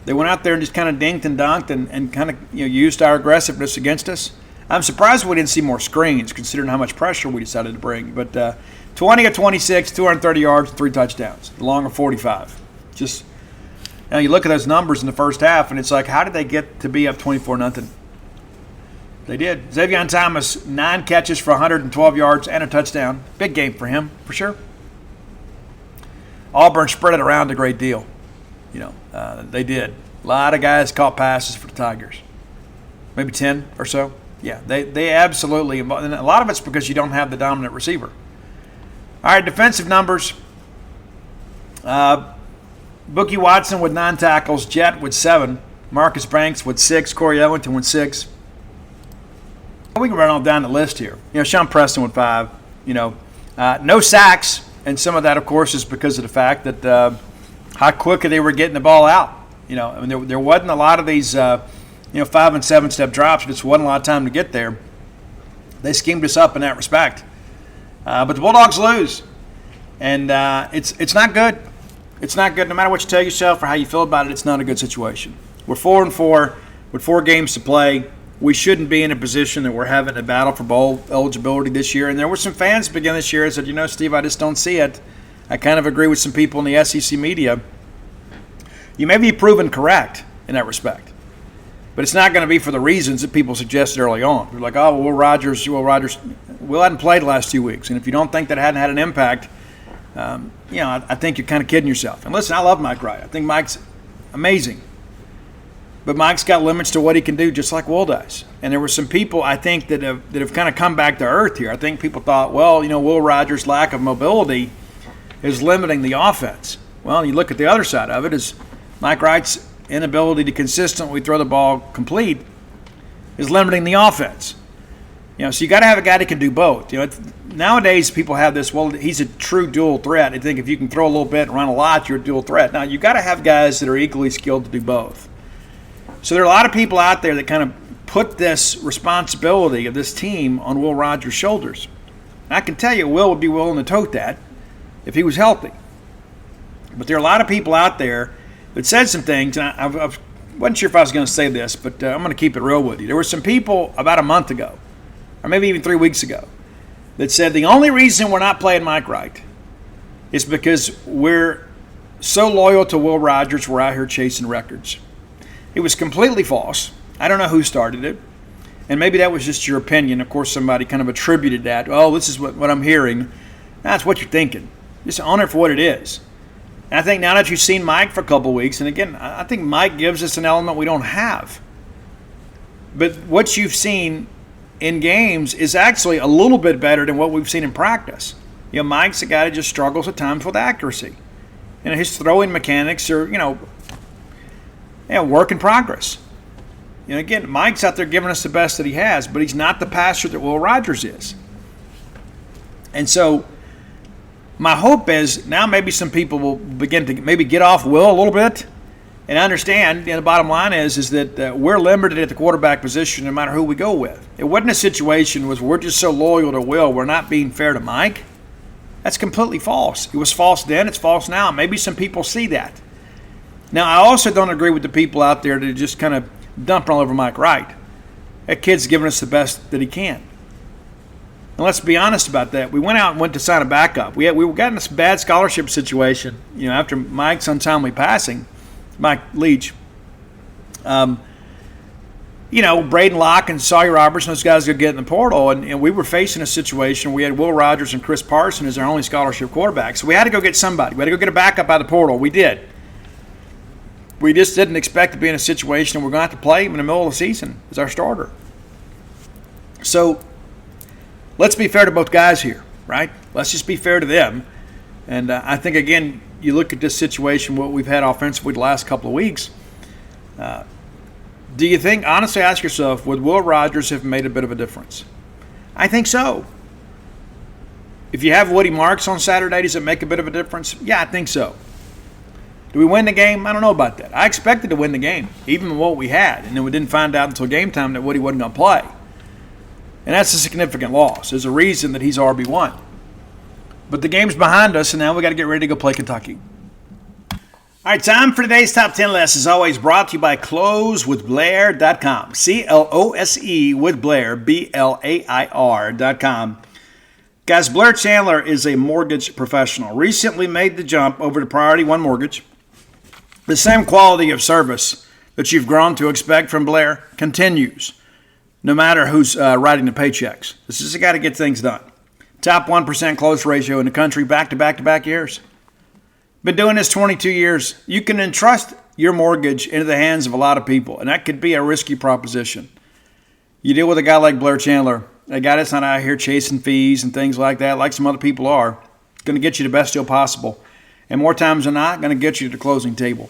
They went out there and just kind of dinked and dunked and kind of used our aggressiveness against us. I'm surprised we didn't see more screens, considering how much pressure we decided to bring. But 20 of 26, 230 yards, 3 touchdowns, along of 45. Just you look at those numbers in the first half, and it's like, how did they get to be up 24-0? They did. Xavier Thomas, 9 catches for 112 yards and a touchdown. Big game for him, for sure. Auburn spread it around a great deal. They did. A lot of guys caught passes for the Tigers. Maybe 10 or so. Yeah, they absolutely – and a lot of it's because you don't have the dominant receiver. All right, defensive numbers. Bookie Watson with 9 tackles. Jet with 7. Marcus Banks with 6. Corey Ellington with 6. We can run all down the list here. Sean Preston with 5. No sacks, and some of that, of course, is because of the fact that how quickly they were getting the ball out. There wasn't a lot of these, 5 and 7 step drops. It just wasn't a lot of time to get there. They schemed us up in that respect. But the Bulldogs lose, and it's not good. It's not good. No matter what you tell yourself or how you feel about it, it's not a good situation. We're 4-4 with 4 games to play. We shouldn't be in a position that we're having a battle for bowl eligibility this year. And there were some fans beginning this year that said, Steve, I just don't see it. I kind of agree with some people in the SEC media. You may be proven correct in that respect. But it's not going to be for the reasons that people suggested early on. They're like, Will Rogers, Will hadn't played the last 2 weeks. And if you don't think that hadn't had an impact, I think you're kind of kidding yourself. And listen, I love Mike Wright. I think Mike's amazing. But Mike's got limits to what he can do, just like Will does. And there were some people, I think, that have kind of come back to earth here. I think people thought, Will Rogers' lack of mobility is limiting the offense. Well, you look at the other side of it, is Mike Wright's inability to consistently throw the ball complete is limiting the offense. So you got to have a guy that can do both. Nowadays people have this, he's a true dual threat. I think if you can throw a little bit and run a lot, you're a dual threat. Now, you got to have guys that are equally skilled to do both. So there are a lot of people out there that kind of put this responsibility of this team on Will Rogers' shoulders. And I can tell you, Will would be willing to tote that if he was healthy. But there are a lot of people out there that said some things, and I wasn't sure if I was going to say this, but I'm going to keep it real with you. There were some people about a month ago, or maybe even 3 weeks ago, that said the only reason we're not playing Mike Wright is because we're so loyal to Will Rogers, we're out here chasing records. It was completely false. I don't know who started it. And maybe that was just your opinion. Of course, somebody kind of attributed that. This is what I'm hearing. That's what you're thinking. Just own it for what it is. And I think now that you've seen Mike for a couple of weeks, and again, I think Mike gives us an element we don't have. But what you've seen in games is actually a little bit better than what we've seen in practice. Mike's a guy that just struggles at times with accuracy. His throwing mechanics are, work in progress. Again, Mike's out there giving us the best that he has, but he's not the passer that Will Rogers is. And so my hope is now maybe some people will begin to maybe get off Will a little bit and understand, the bottom line is that we're limited at the quarterback position no matter who we go with. It wasn't a situation where we're just so loyal to Will, we're not being fair to Mike. That's completely false. It was false then, it's false now. Maybe some people see that. Now, I also don't agree with the people out there that just kind of dumping all over Mike Wright. That kid's giving us the best that he can. And let's be honest about that. We went to sign a backup. We got in this bad scholarship situation, after Mike's untimely passing, Mike Leach. Braden Locke and Sawyer Robertson, those guys could get in the portal, and we were facing a situation where we had Will Rogers and Chris Parson as our only scholarship quarterbacks. So we had to go get somebody. We had to go get a backup out of the portal. We did. We just didn't expect to be in a situation where we're going to have to play him in the middle of the season as our starter. So let's be fair to both guys here, right? Let's just be fair to them. And I think, again, you look at this situation, what we've had offensively the last couple of weeks. Do you think, honestly, ask yourself, would Will Rogers have made a bit of a difference? I think so. If you have Woody Marks on Saturday, does it make a bit of a difference? Yeah, I think so. Do we win the game? I don't know about that. I expected to win the game, even with what we had. And then we didn't find out until game time that Woody wasn't going to play. And that's a significant loss. There's a reason that he's RB1. But the game's behind us, and now we got to get ready to go play Kentucky. All right, time for today's Top 10 list. As always, brought to you by closewithblair.com. C-L-O-S-E with Blair, B-L-A-I-R.com. Guys, Blair Chandler is a mortgage professional. Recently made the jump over to Priority One Mortgage. The same quality of service that you've grown to expect from Blair continues, no matter who's writing the paychecks. This is a guy to get things done. Top 1% close ratio in the country, back-to-back-to-back years. Been doing this 22 years. You can entrust your mortgage into the hands of a lot of people, and that could be a risky proposition. You deal with a guy like Blair Chandler, a guy that's not out here chasing fees and things like that, like some other people are. Going to get you the best deal possible. And more times than not, going to get you to the closing table.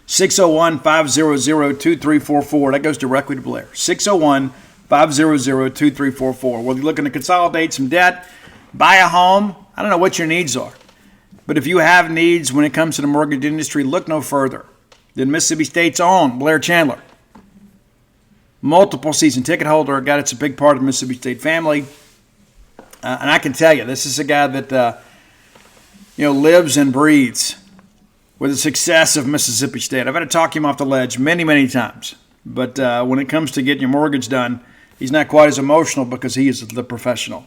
601-500-2344. That goes directly to Blair. 601-500-2344. Whether you're looking to consolidate some debt, buy a home, I don't know what your needs are. But if you have needs when it comes to the mortgage industry, look no further than Mississippi State's own Blair Chandler. Multiple season ticket holder, a guy that's a big part of the Mississippi State family. And I can tell you, this is a guy that lives and breathes with the success of Mississippi State. I've had to talk him off the ledge many, many times. But when it comes to getting your mortgage done, he's not quite as emotional because he is the professional.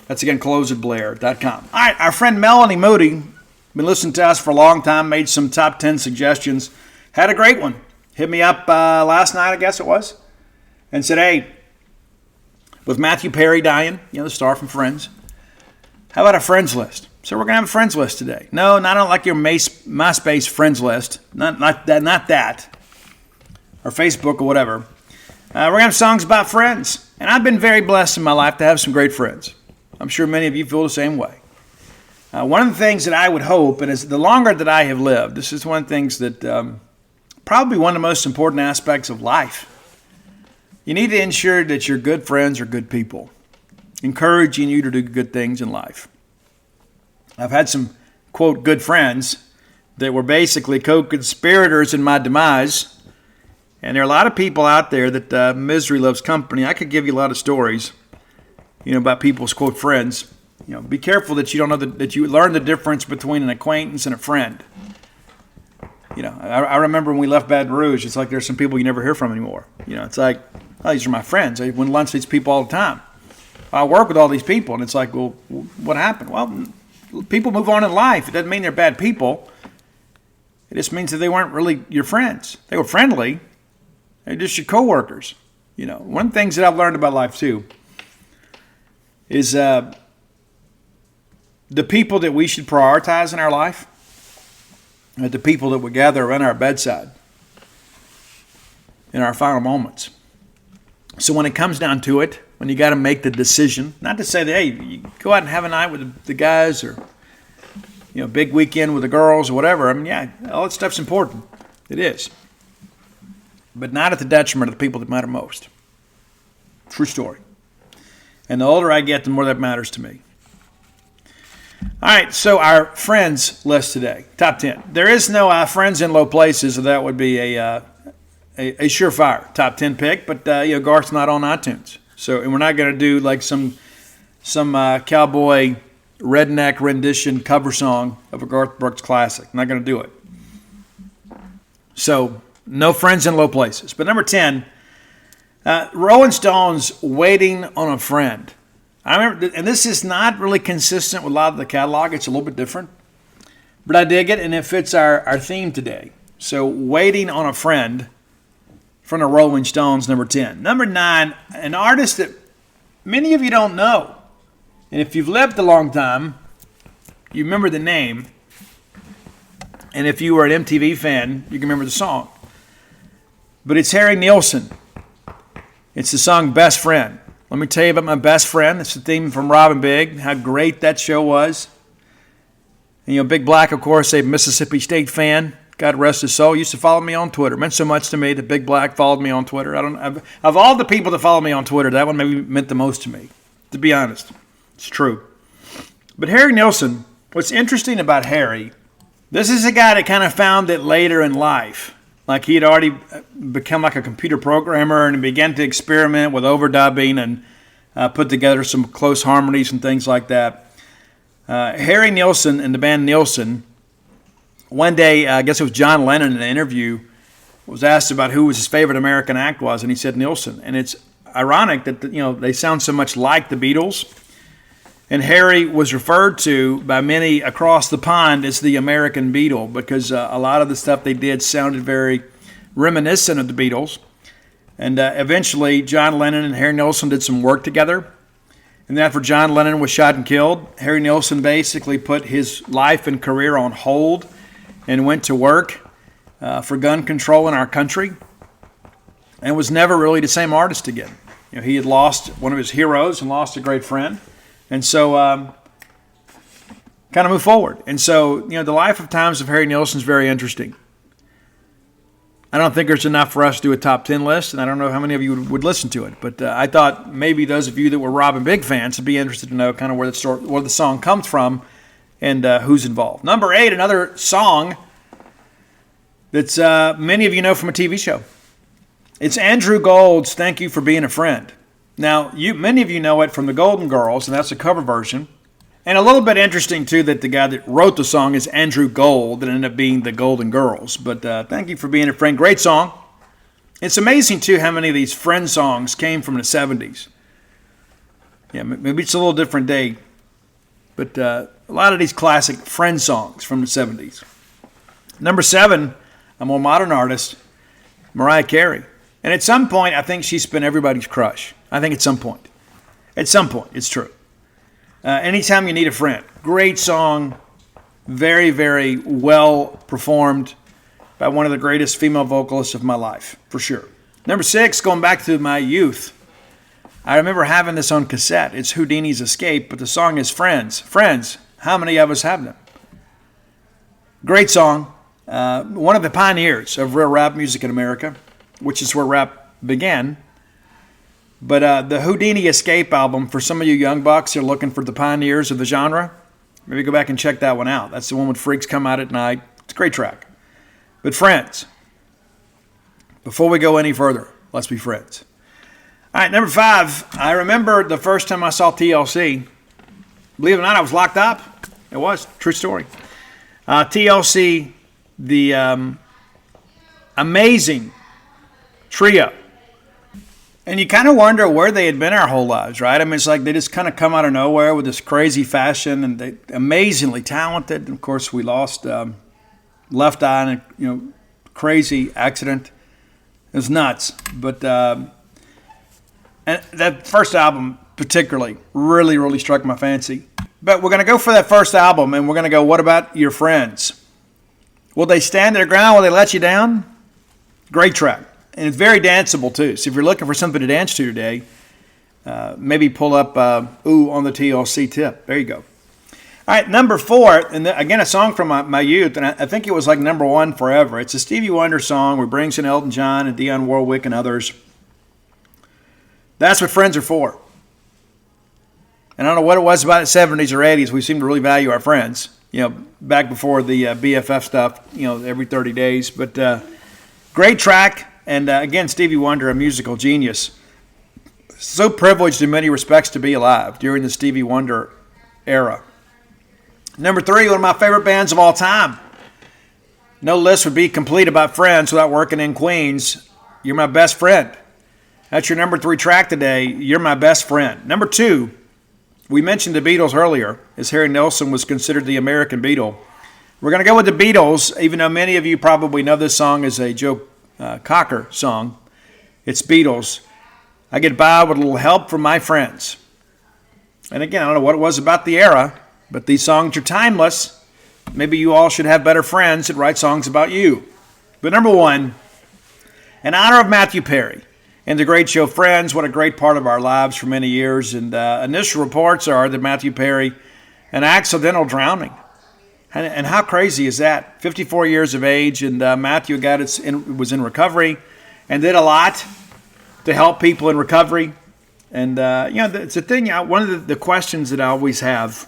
That's, again, closewithblair.com. All right, our friend Melanie Moody, been listening to us for a long time, made some top 10 suggestions. Had a great one. Hit me up last night, I guess it was, and said, hey, with Matthew Perry dying, the star from Friends, how about a friends list? So we're going to have a friends list today. No, not like your MySpace friends list. Not that. Or Facebook or whatever. We're going to have songs about friends. And I've been very blessed in my life to have some great friends. I'm sure many of you feel the same way. One of the things that I would hope, and as the longer that I have lived, this is one of the things that probably one of the most important aspects of life. You need to ensure that your good friends are good people, encouraging you to do good things in life. I've had some, quote, good friends that were basically co-conspirators in my demise. And there are a lot of people out there that misery loves company. I could give you a lot of stories, about people's, quote, friends. Be careful that you don't know that you learn the difference between an acquaintance and a friend. I remember when we left Baton Rouge, it's like there's some people you never hear from anymore. It's like, oh, these are my friends. I went to lunch with these people all the time. I work with all these people, and it's like, well, what happened? Well, people move on in life. It doesn't mean they're bad people. It just means that they weren't really your friends. They were friendly. They're just your coworkers. One of the things that I've learned about life, too, is the people that we should prioritize in our life are the people that we gather around our bedside in our final moments. So when it comes down to it, when you got to make the decision, not to say that, hey, you go out and have a night with the guys or, big weekend with the girls or whatever. I mean, yeah, all that stuff's important. It is. But not at the detriment of the people that matter most. True story. And the older I get, the more that matters to me. All right, so our friends list today, top 10. There is no friends in low places, so that would be a surefire top 10 pick. But Garth's not on iTunes, and we're not going to do like some cowboy redneck rendition cover song of a Garth Brooks classic. I'm not going to do it. So no friends in low places. But number 10. Rolling Stones, Waiting on a Friend. I remember, and this is not really consistent with a lot of the catalog. It's a little bit different. But I dig it, and it fits our theme today. So, Waiting on a Friend from the Rolling Stones, number 10. Number 9, an artist that many of you don't know. And if you've lived a long time, you remember the name. And if you were an MTV fan, you can remember the song. But it's Harry Nilsson. It's the song Best Friend. Let me tell you about my best friend. It's the theme from Rob & Big, how great that show was. And, Big Black, of course, a Mississippi State fan. God rest his soul. Used to follow me on Twitter. It meant so much to me that Big Black followed me on Twitter. Of all the people that follow me on Twitter, that one maybe meant the most to me, to be honest. It's true. But Harry Nilsson, what's interesting about Harry, this is a guy that kind of found it later in life. Like he had already become like a computer programmer and began to experiment with overdubbing and put together some close harmonies and things like that. Harry Nilsson and the band Nilsson, one day, I guess it was John Lennon in an interview, was asked about who his favorite American act was, and he said Nilsson. And it's ironic that they sound so much like the Beatles. And Harry was referred to by many across the pond as the American Beatle because a lot of the stuff they did sounded very reminiscent of the Beatles. And eventually, John Lennon and Harry Nilsson did some work together. And then after John Lennon was shot and killed, Harry Nilsson basically put his life and career on hold and went to work for gun control in our country and was never really the same artist again. He had lost one of his heroes and lost a great friend. And so kind of move forward. And so, the life of times of Harry Nilsson is very interesting. I don't think there's enough for us to do a top 10 list, and I don't know how many of you would listen to it. But I thought maybe those of you that were Rob & Big fans would be interested to know kind of where the song comes from and who's involved. Number 8, another song that's many of you know from a TV show. It's Andrew Gould's Thank You for Being a Friend. Now, many of you know it from the Golden Girls, and that's a cover version. And a little bit interesting, too, that the guy that wrote the song is Andrew Gold, that ended up being the Golden Girls. But Thank You for Being a Friend, great song. It's amazing, too, how many of these Friend songs came from the 70s. Yeah, maybe it's a little different day, but a lot of these classic Friend songs from the 70s. Number 7, a more modern artist, Mariah Carey. And at some point, I think she's been everybody's crush. I think at some point. At some point, it's true. Anytime You Need a Friend. Great song. Very, very well performed by one of the greatest female vocalists of my life, for sure. Number 6, going back to my youth. I remember having this on cassette. It's Houdini's Escape, but the song is Friends. Friends, how many of us have them? Great song. One of the pioneers of real rap music in America, which is where rap began. But the Houdini Escape album, for some of you young bucks who are looking for the pioneers of the genre, maybe go back and check that one out. That's the one with Freaks Come Out at Night. It's a great track. But friends, before we go any further, let's be friends. All right, number 5, I remember the first time I saw TLC. Believe it or not, I was locked up. It was. True story. TLC, the amazing trio. And you kind of wonder where they had been our whole lives, right? I mean, it's like they just kind of come out of nowhere with this crazy fashion, and they amazingly talented. And of course, we lost Left Eye in a crazy accident. It was nuts. But and that first album particularly really, really struck my fancy. But we're going to go for that first album, and we're going to go, what about your friends? Will they stand their ground? Will they let you down? Great track. And it's very danceable, too. So if you're looking for something to dance to today, maybe pull up Ooh on the TLC tip. There you go. All right, number 4, and again, a song from my youth, and I think it was like number 1 forever. It's a Stevie Wonder song where it brings in Elton John and Dionne Warwick and others. That's what friends are for. And I don't know what it was about the 70s or 80s. We seem to really value our friends, back before the BFF stuff, every 30 days. But great track. And again, Stevie Wonder, a musical genius. So privileged in many respects to be alive during the Stevie Wonder era. Number 3, one of my favorite bands of all time. No list would be complete about friends without working in Queens. You're My Best Friend. That's your number 3 track today. You're My Best Friend. Number 2, we mentioned the Beatles earlier, as Harry Nilsson was considered the American Beatle. We're going to go with the Beatles, even though many of you probably know this song as a Joe Cocker song. It's Beatles. I get by with a little help from my friends. And again, I don't know what it was about the era, but these songs are timeless. maybe you all should have better friends that write songs about you. But number one, in honor of Matthew Perry and the great show Friends, what a great part of our lives for many years. And initial reports are that Matthew Perry, an accidental drowning. And how crazy is that? 54 years of age, and Matthew was in recovery and did a lot to help people in recovery. And, it's a thing, one of the questions that I always have,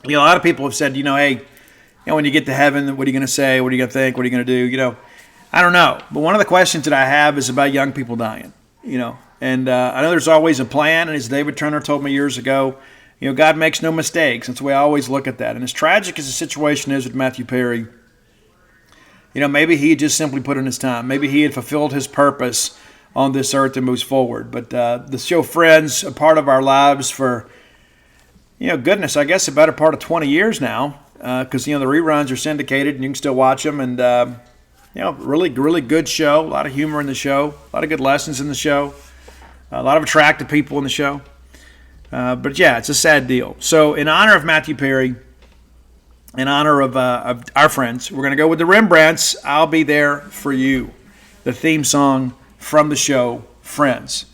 a lot of people have said, hey, when you get to heaven, what are you going to say? What are you going to think? What are you going to do? I don't know. But one of the questions that I have is about young people dying, And I know there's always a plan, and as David Turner told me years ago, God makes no mistakes. That's the way I always look at that. And as tragic as the situation is with Matthew Perry, maybe he had just simply put in his time. Maybe he had fulfilled his purpose on this earth and moves forward. But the show Friends, a part of our lives for, goodness, I guess a better part of 20 years now, because, the reruns are syndicated and you can still watch them. And, really, really good show. A lot of humor in the show. A lot of good lessons in the show. A lot of attractive people in the show. But yeah, it's a sad deal. So in honor of Matthew Perry, in honor of our friends, we're going to go with the Rembrandts, I'll Be There For You, the theme song from the show Friends.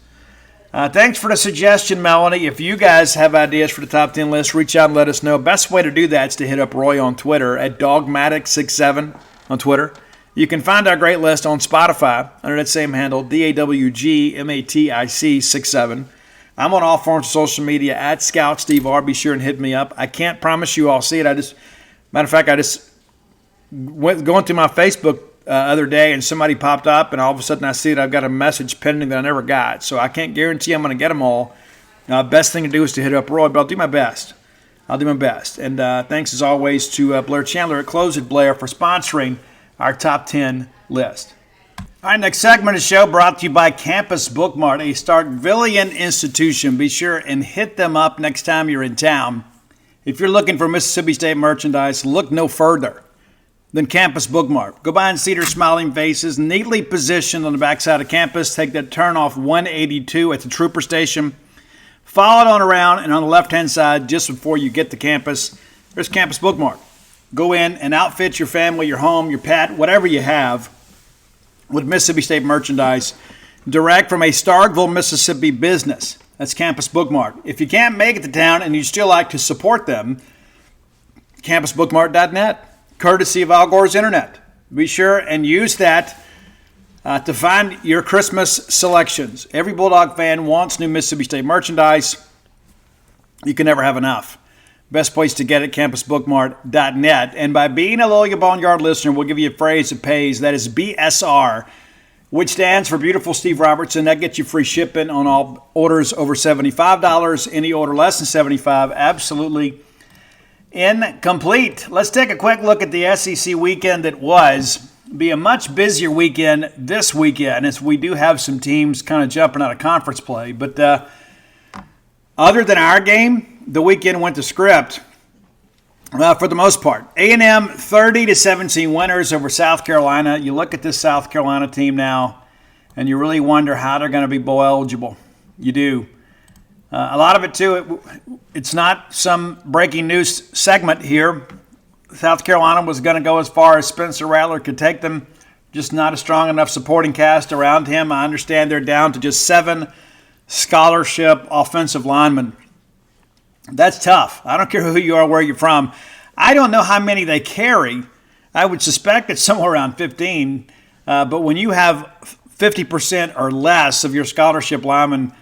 Thanks for the suggestion, Melanie. If you guys have ideas for the top 10 list, reach out and let us know. Best way to do that is to hit up Roy on Twitter at Dogmatic67 on Twitter. You can find our great list on Spotify under that same handle, DAWGMATIC 67. I'm on all forms of social media at Scout Steve R. Be sure and hit me up. I can't promise you I'll see it. I just went going through my Facebook other day and somebody popped up and all of a sudden I see that I've got a message pending that I never got. So I can't guarantee I'm going to get them all. Best thing to do is to hit up Roy, but I'll do my best. And thanks as always to Blair Chandler at Close It Blair for sponsoring our top 10 list. All right, next segment of the show brought to you by Campus Bookmart, a Starkvillian institution. Be sure and hit them up next time you're in town. If you're looking for Mississippi State merchandise, look no further than Campus Bookmart. Go by and see their smiling faces, neatly positioned on the backside of campus. Take that turn off 182 at the Trooper Station. Follow it on around, and on the left-hand side, just before you get to campus, there's Campus Bookmart. Go in and outfit your family, your home, your pet, whatever you have, with Mississippi State merchandise direct from a Starkville, Mississippi business. That's Campus Bookmart. If you can't make it to town and you still like to support them, campusbookmart.net, courtesy of Al Gore's Internet. Be sure and use that to find your Christmas selections. Every Bulldog fan wants new Mississippi State merchandise. You can never have enough. Best place to get it, campusbookmart.net. And by being a Loyal Boneyard listener, we'll give you a phrase that pays. That is BSR, which stands for Beautiful Steve Robertson. That gets you free shipping on all orders over $75. Any order less than $75, absolutely incomplete. Let's take a quick look at the SEC weekend that was. Be a much busier weekend this weekend, as we do have some teams kind of jumping out of conference play. But other than our game, the weekend went to script for the most part. A&M 30-17 winners over South Carolina. You look at this South Carolina team now, and you really wonder how they're going to be bowl eligible. You do. A lot of it, too, it's not some breaking news segment here. South Carolina was going to go as far as Spencer Rattler could take them, just not a strong enough supporting cast around him. I understand they're down to just 7 scholarship offensive linemen. That's tough. I don't care who you are, where you're from. I don't know how many they carry. I would suspect it's somewhere around 15. But when you have 50% or less of your scholarship linemen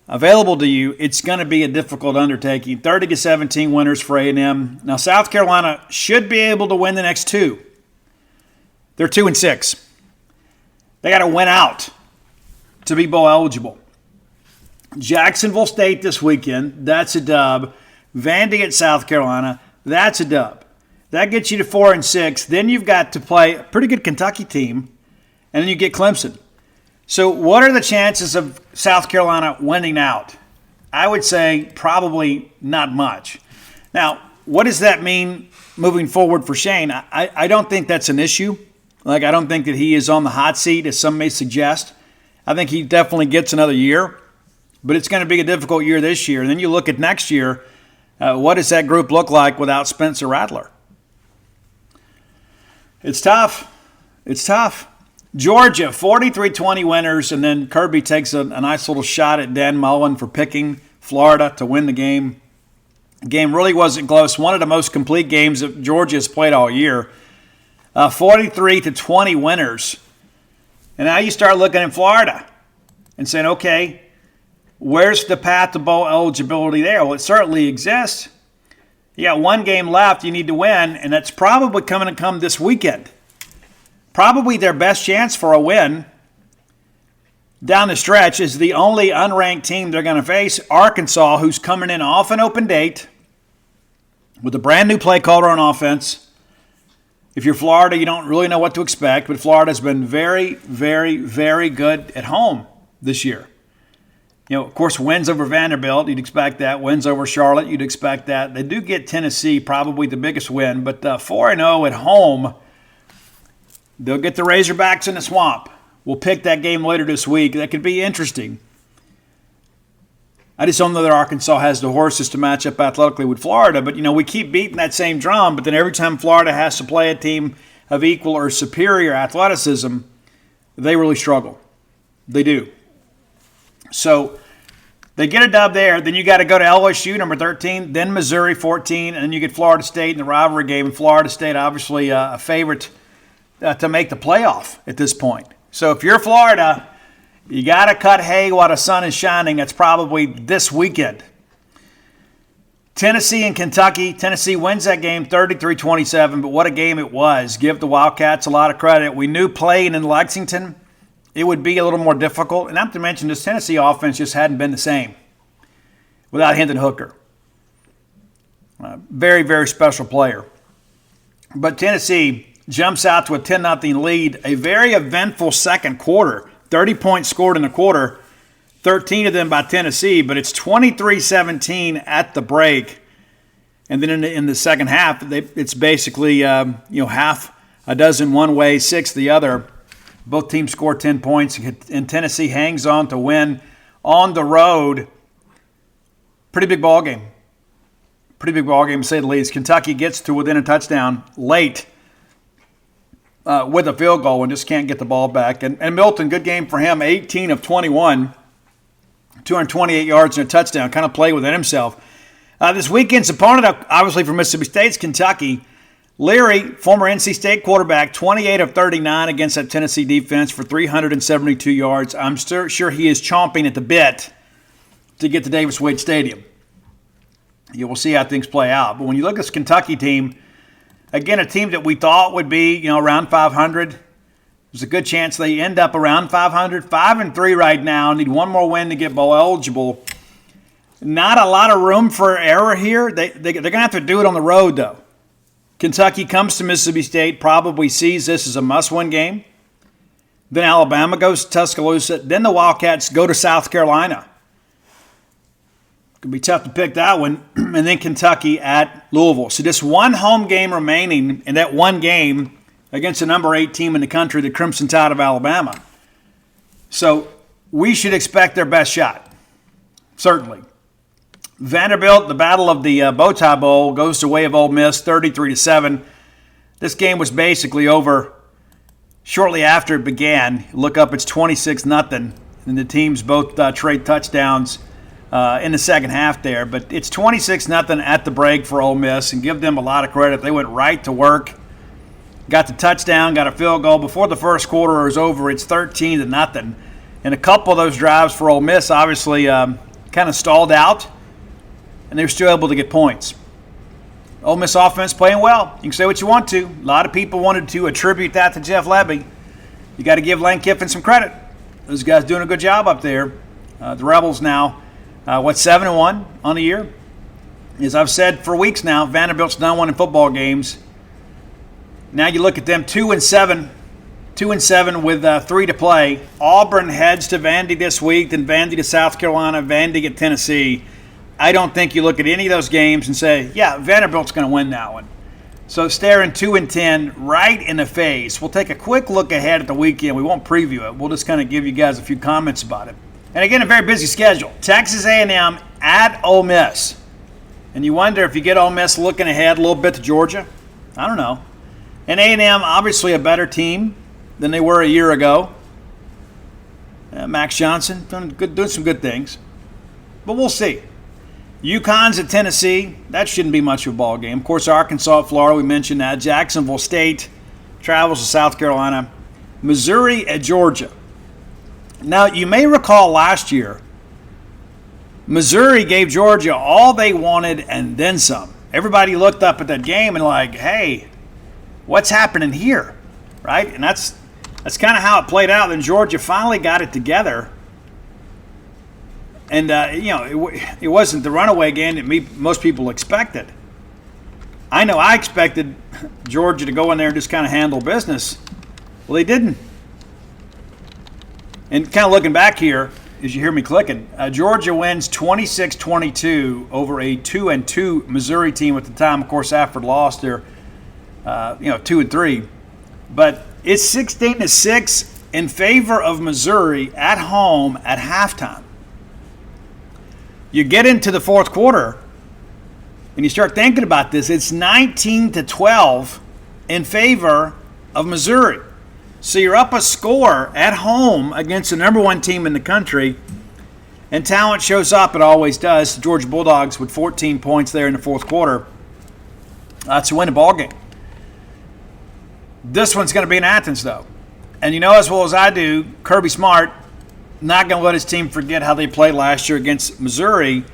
available to you, it's going to be a difficult undertaking. 30-17 winners for A&M. Now, South Carolina should be able to win the next 2. They're 2-6. They got to win out to be bowl eligible. Jacksonville State this weekend, that's a dub. Vandy at South Carolina, that's a dub. That gets you to 4-6. Then you've got to play a pretty good Kentucky team, and then you get Clemson. So what are the chances of South Carolina winning out? I would say probably not much. Now, what does that mean moving forward for Shane? I don't think that's an issue. I don't think that he is on the hot seat, as some may suggest. I think he definitely gets another year. But it's going to be a difficult year this year. And then you look at next year, what does that group look like without Spencer Rattler? It's tough. It's tough. Georgia, 43-20 winners, and then Kirby takes a nice little shot at Dan Mullen for picking Florida to win the game. The game really wasn't close. One of the most complete games that Georgia has played all year. 43-20 winners. And now you start looking at Florida and saying, okay, where's the path to bowl eligibility there? Well, it certainly exists. You got one game left you need to win, and that's probably coming to come this weekend. Probably their best chance for a win down the stretch is the only unranked team they're going to face, Arkansas, who's coming in off an open date with a brand new play caller on offense. If you're Florida, you don't really know what to expect, but Florida's been very, very, very good at home this year. You know, of course, wins over Vanderbilt, you'd expect that. Wins over Charlotte, you'd expect that. They do get Tennessee, probably the biggest win, but 4-0 at home. They'll get the Razorbacks in the swamp. We'll pick that game later this week. That could be interesting. I just don't know that Arkansas has the horses to match up athletically with Florida, but, you know, we keep beating that same drum, but then every time Florida has to play a team of equal or superior athleticism, they really struggle. They do. So they get a dub there. Then you got to go to LSU, number 13, then Missouri, 14, and then you get Florida State in the rivalry game. And Florida State, obviously a favorite to make the playoff at this point. So if you're Florida, you got to cut hay while the sun is shining. That's probably this weekend. Tennessee and Kentucky. Tennessee wins that game 33-27, but what a game it was. Give the Wildcats a lot of credit. We knew playing in Lexington, it would be a little more difficult. And not to mention, this Tennessee offense just hadn't been the same without Hendon Hooker. Very, very special player. But Tennessee jumps out to a 10-0 lead. A very eventful second quarter. 30 points scored in the quarter, 13 of them by Tennessee, but it's 23-17 at the break. And then in the second half, it's basically half a dozen one way, six the other. Both teams score 10 points, and Tennessee hangs on to win on the road. Pretty big ball game. Pretty big ball game, to say the least. Kentucky gets to within a touchdown late with a field goal and just can't get the ball back. And Milton, good game for him, 18 of 21, 228 yards and a touchdown, kind of played within himself. This weekend's opponent, obviously from Mississippi State's Kentucky. Leary, former NC State quarterback, 28 of 39 against that Tennessee defense for 372 yards. I'm sure he is chomping at the bit to get to Davis Wade Stadium. You will see how things play out. But when you look at this Kentucky team, again, a team that we thought would be, around 500. There's a good chance they end up around 500. 5-3 right now. Need one more win to get bowl eligible. Not a lot of room for error here. They're going to have to do it on the road, though. Kentucky comes to Mississippi State, probably sees this as a must-win game. Then Alabama goes to Tuscaloosa. Then the Wildcats go to South Carolina. Could be tough to pick that one. And then Kentucky at Louisville. So just one home game remaining in that one game against the number 8 team in the country, the Crimson Tide of Alabama. So we should expect their best shot, certainly. Vanderbilt, the battle of the Bowtie Bowl, goes the way of Ole Miss, 33-7. This game was basically over shortly after it began. Look up, it's 26-0, and the teams both trade touchdowns in the second half there. But it's 26-0 at the break for Ole Miss, and give them a lot of credit. They went right to work, got the touchdown, got a field goal. Before the first quarter is over, it's 13-0. And a couple of those drives for Ole Miss obviously kind of stalled out, and they were still able to get points. Ole Miss offense playing well. You can say what you want to. A lot of people wanted to attribute that to Jeff Lebby. You got to give Lane Kiffin some credit. Those guys doing a good job up there. The Rebels now, 7-1 on the year? As I've said for weeks now, Vanderbilt's done one in football games. Now you look at them, 2-7. 2-7 with 3 to play. Auburn heads to Vandy this week, then Vandy to South Carolina, Vandy at Tennessee. I don't think you look at any of those games and say, yeah, Vanderbilt's going to win that one. So staring 2-10 right in the face. We'll take a quick look ahead at the weekend. We won't preview it. We'll just kind of give you guys a few comments about it. And again, a very busy schedule. Texas A&M at Ole Miss. And you wonder if you get Ole Miss looking ahead a little bit to Georgia. I don't know. And A&M, obviously a better team than they were a year ago. Max Johnson doing some good things. But we'll see. UConn's at Tennessee. That shouldn't be much of a ball game. Of course, Arkansas at Florida, we mentioned that. Jacksonville State travels to South Carolina. Missouri at Georgia. Now, you may recall last year, Missouri gave Georgia all they wanted and then some. Everybody looked up at that game and like, hey, what's happening here, right? And that's kind of how it played out. Then Georgia finally got it together. And, it wasn't the runaway game that most people expected. I know I expected Georgia to go in there and just kind of handle business. Well, they didn't. And kind of looking back here, as you hear me clicking, Georgia wins 26-22 over a 2-2 Missouri team at the time. Of course, Stafford lost their, 2-3. But it's 16-6 in favor of Missouri at home at halftime. You get into the fourth quarter, and you start thinking about this, it's 19-12 in favor of Missouri. So you're up a score at home against the number one team in the country, and talent shows up. It always does. The Georgia Bulldogs with 14 points there in the fourth quarter to win the ball game. This one's going to be in Athens, though. And you know as well as I do, Kirby Smart not going to let his team forget how they played last year against Missouri,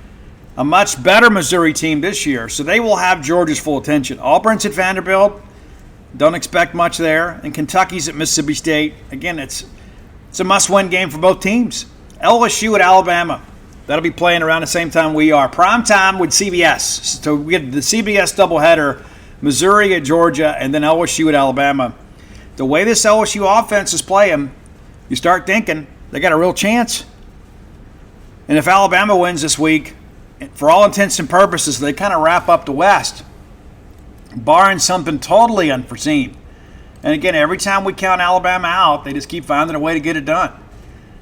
a much better Missouri team this year. So they will have Georgia's full attention. Auburn's at Vanderbilt. Don't expect much there. And Kentucky's at Mississippi State. Again, it's a must-win game for both teams. LSU at Alabama. That'll be playing around the same time we are. Prime time with CBS. So we get the CBS doubleheader, Missouri at Georgia, and then LSU at Alabama. The way this LSU offense is playing, you start thinking they got a real chance. And if Alabama wins this week, for all intents and purposes, they kind of wrap up the West, barring something totally unforeseen. And again, every time we count Alabama out, they just keep finding a way to get it done.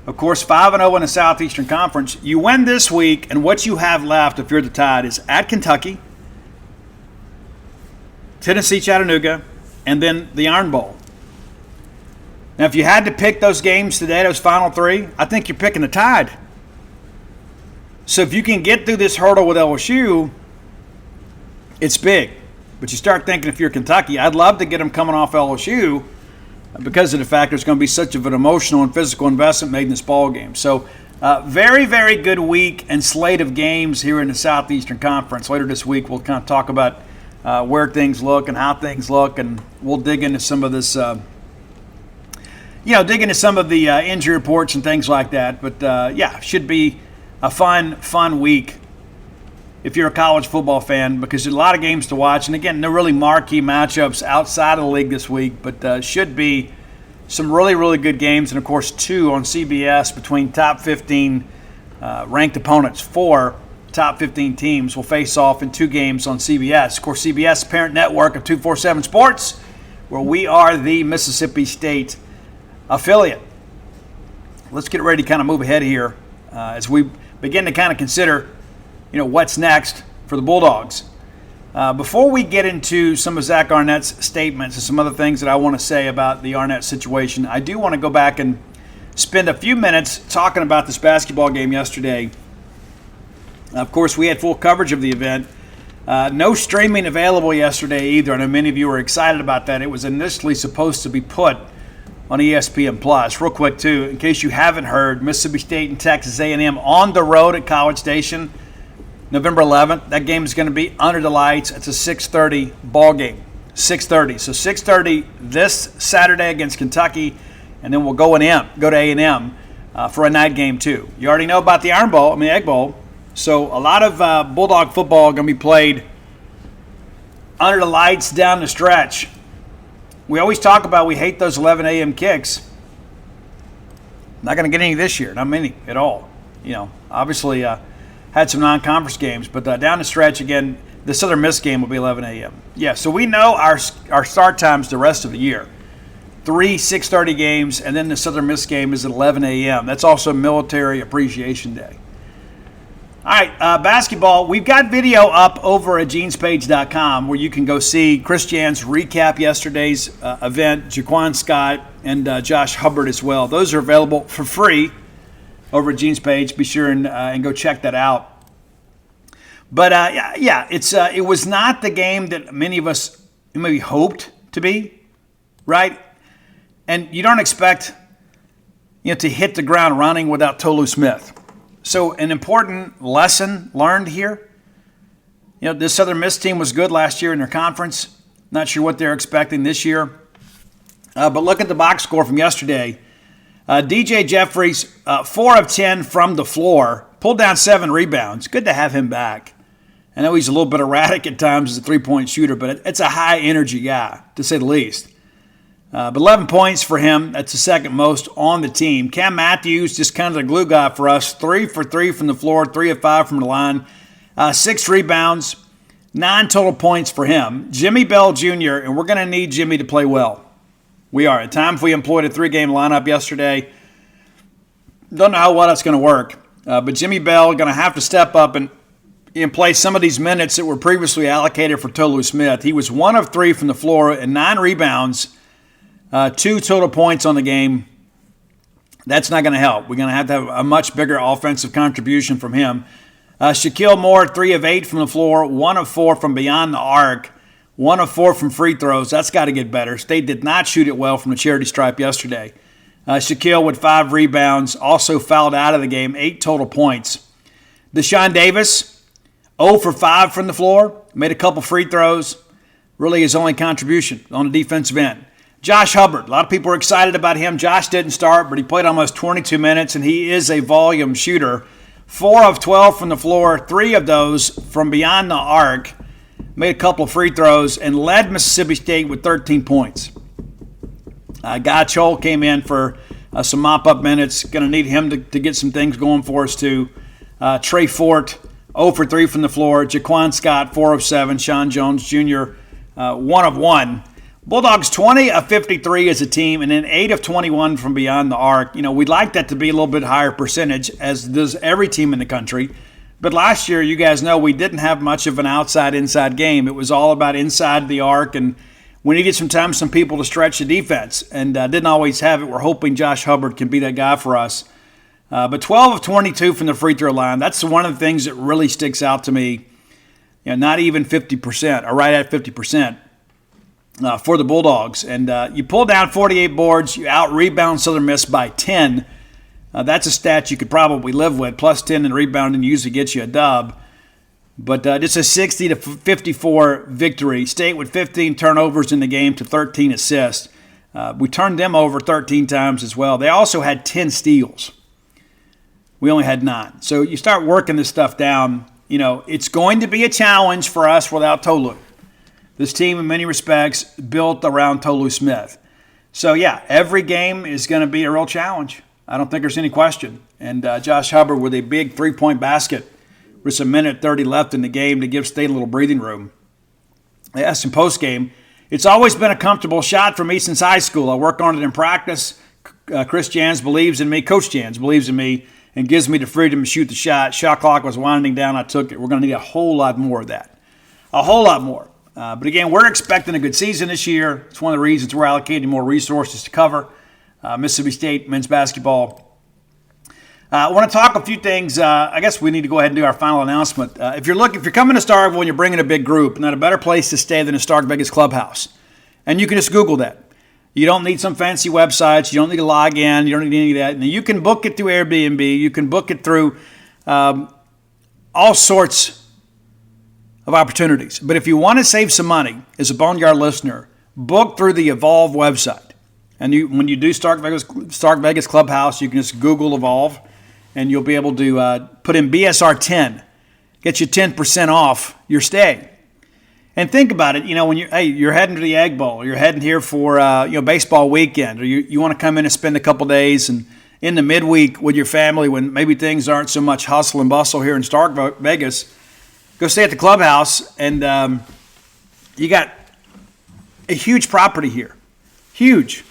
Of course, 5-0 in the Southeastern Conference. You win this week, and what you have left, if you're the Tide, is at Kentucky, Tennessee, Chattanooga, and then the Iron Bowl. Now, if you had to pick those games today, those final three, I think you're picking the Tide. So if you can get through this hurdle with LSU, it's big. But you start thinking if you're Kentucky, I'd love to get them coming off LSU because of the fact there's going to be such of an emotional and physical investment made in this ball game. So very, very good week and slate of games here in the Southeastern Conference. Later this week, we'll kind of talk about where things look and how things look, and we'll dig into some of this dig into some of the injury reports and things like that. But, should be a fun week if you're a college football fan, because there's a lot of games to watch. And, again, no really marquee matchups outside of the league this week, but should be some really, really good games. And, of course, 2 on CBS between top 15 ranked opponents. 4 top 15 teams will face off in 2 games on CBS. Of course, CBS, parent network of 247 Sports, where we are the Mississippi State affiliate. Let's get ready to kind of move ahead here as we begin to kind of consider, what's next for the Bulldogs. Before we get into some of Zach Arnett's statements and some other things that I want to say about the Arnett situation, I do want to go back and spend a few minutes talking about this basketball game yesterday. Of course, we had full coverage of the event. No streaming available yesterday either. I know many of you were excited about that. It was initially supposed to be put on ESPN Plus. Real quick, too, in case you haven't heard, Mississippi State and Texas A&M on the road at College Station, November 11th. That game is going to be under the lights. It's a 6:30 ball game. 6:30. So 6:30 this Saturday against Kentucky, and then we'll go to A&M for a night game, too. You already know about the Egg Bowl. So a lot of Bulldog football going to be played under the lights down the stretch. We always talk about we hate those 11 a.m. kicks. Not going to get any this year. Not many at all. Obviously had some non-conference games. But down the stretch, again, the Southern Miss game will be 11 a.m. Yeah, so we know our start times the rest of the year. 3 6:30 games, and then the Southern Miss game is at 11 a.m. That's also Military Appreciation Day. All right, basketball. We've got video up over at genespage.com where you can go see Chris Jan's recap yesterday's event, Jaquan Scott and Josh Hubbard as well. Those are available for free over at Gene's page. Be sure and go check that out. But it was not the game that many of us maybe hoped to be, right? And you don't expect to hit the ground running without Tolu Smith. So an important lesson learned here. This Southern Miss team was good last year in their conference. Not sure what they're expecting this year. But look at the box score from yesterday. DJ Jeffries, 4 of 10 from the floor, pulled down 7 rebounds. Good to have him back. I know he's a little bit erratic at times as a three-point shooter, but it's a high-energy guy, to say the least. But 11 points for him. That's the second most on the team. Cam Matthews, just kind of the glue guy for us. 3 for 3 from the floor, 3 of 5 from the line. 6 rebounds, 9 total points for him. Jimmy Bell Jr., and we're going to need Jimmy to play well. We are. At times we employed a 3-game lineup yesterday. Don't know how well that's going to work. But Jimmy Bell going to have to step up and play some of these minutes that were previously allocated for Tolu Smith. He was 1 of 3 from the floor and 9 rebounds. 2 total points on the game. That's not going to help. We're going to have a much bigger offensive contribution from him. Shaquille Moore, 3 of 8 from the floor, 1 of 4 from beyond the arc, 1 of 4 from free throws. That's got to get better. State did not shoot it well from the charity stripe yesterday. Shaquille with 5 rebounds, also fouled out of the game, 8 total points. Deshaun Davis, 0 for 5 from the floor, made a couple free throws. Really his only contribution on the defensive end. Josh Hubbard, a lot of people are excited about him. Josh didn't start, but he played almost 22 minutes, and he is a volume shooter. 4 of 12 from the floor, 3 of those from beyond the arc. Made a couple of free throws and led Mississippi State with 13 points. Guy Chol came in for some mop-up minutes. Going to need him to get some things going for us, too. Trey Fort, 0 for 3 from the floor. Jaquan Scott, 4 of 7. Sean Jones Jr., 1 of 1. Bulldogs 20 of 53 as a team, and then 8 of 21 from beyond the arc. We'd like that to be a little bit higher percentage, as does every team in the country. But last year, you guys know, we didn't have much of an outside-inside game. It was all about inside the arc, and we needed some people to stretch the defense, and didn't always have it. We're hoping Josh Hubbard can be that guy for us. But 12 of 22 from the free throw line, that's one of the things that really sticks out to me. Not even 50%, or right at 50%. For the Bulldogs. And you pull down 48 boards, you out-rebound Southern Miss by 10. That's a stat you could probably live with. Plus 10 in rebounding usually gets you a dub. But it's a 60 to 54 victory. State with 15 turnovers in the game to 13 assists. We turned them over 13 times as well. They also had 10 steals. We only had 9. So you start working this stuff down. It's going to be a challenge for us without Tolu. This team, in many respects, built around Tolu Smith. So, every game is going to be a real challenge. I don't think there's any question. And Josh Hubbard with a big 3-point basket with a minute 30 left in the game to give State a little breathing room. I asked him post-game, it's always been a comfortable shot for me since high school. I work on it in practice. Chris Jans believes in me. Coach Jans believes in me and gives me the freedom to shoot the shot. Shot clock was winding down. I took it. We're going to need a whole lot more of that. A whole lot more. But again, we're expecting a good season this year. It's one of the reasons we're allocating more resources to cover Mississippi State men's basketball. I want to talk a few things. I guess we need to go ahead and do our final announcement. If you're coming to Starkville and you're bringing a big group, not a better place to stay than a Stark Vegas Clubhouse. And you can just Google that. You don't need some fancy websites. You don't need to log in. You don't need any of that. And you can book it through Airbnb. You can book it through all sorts of opportunities. But if you want to save some money as a Boneyard listener, book through the Evolve website. And when you do Stark Vegas Clubhouse, you can just Google Evolve, and you'll be able to put in BSR10, get you 10% off your stay. And think about it, when you're heading to the Egg Bowl, or you're heading here for baseball weekend, or you want to come in and spend a couple days and in the midweek with your family when maybe things aren't so much hustle and bustle here in Stark Vegas. Go stay at the clubhouse, and you got a huge property here. Huge.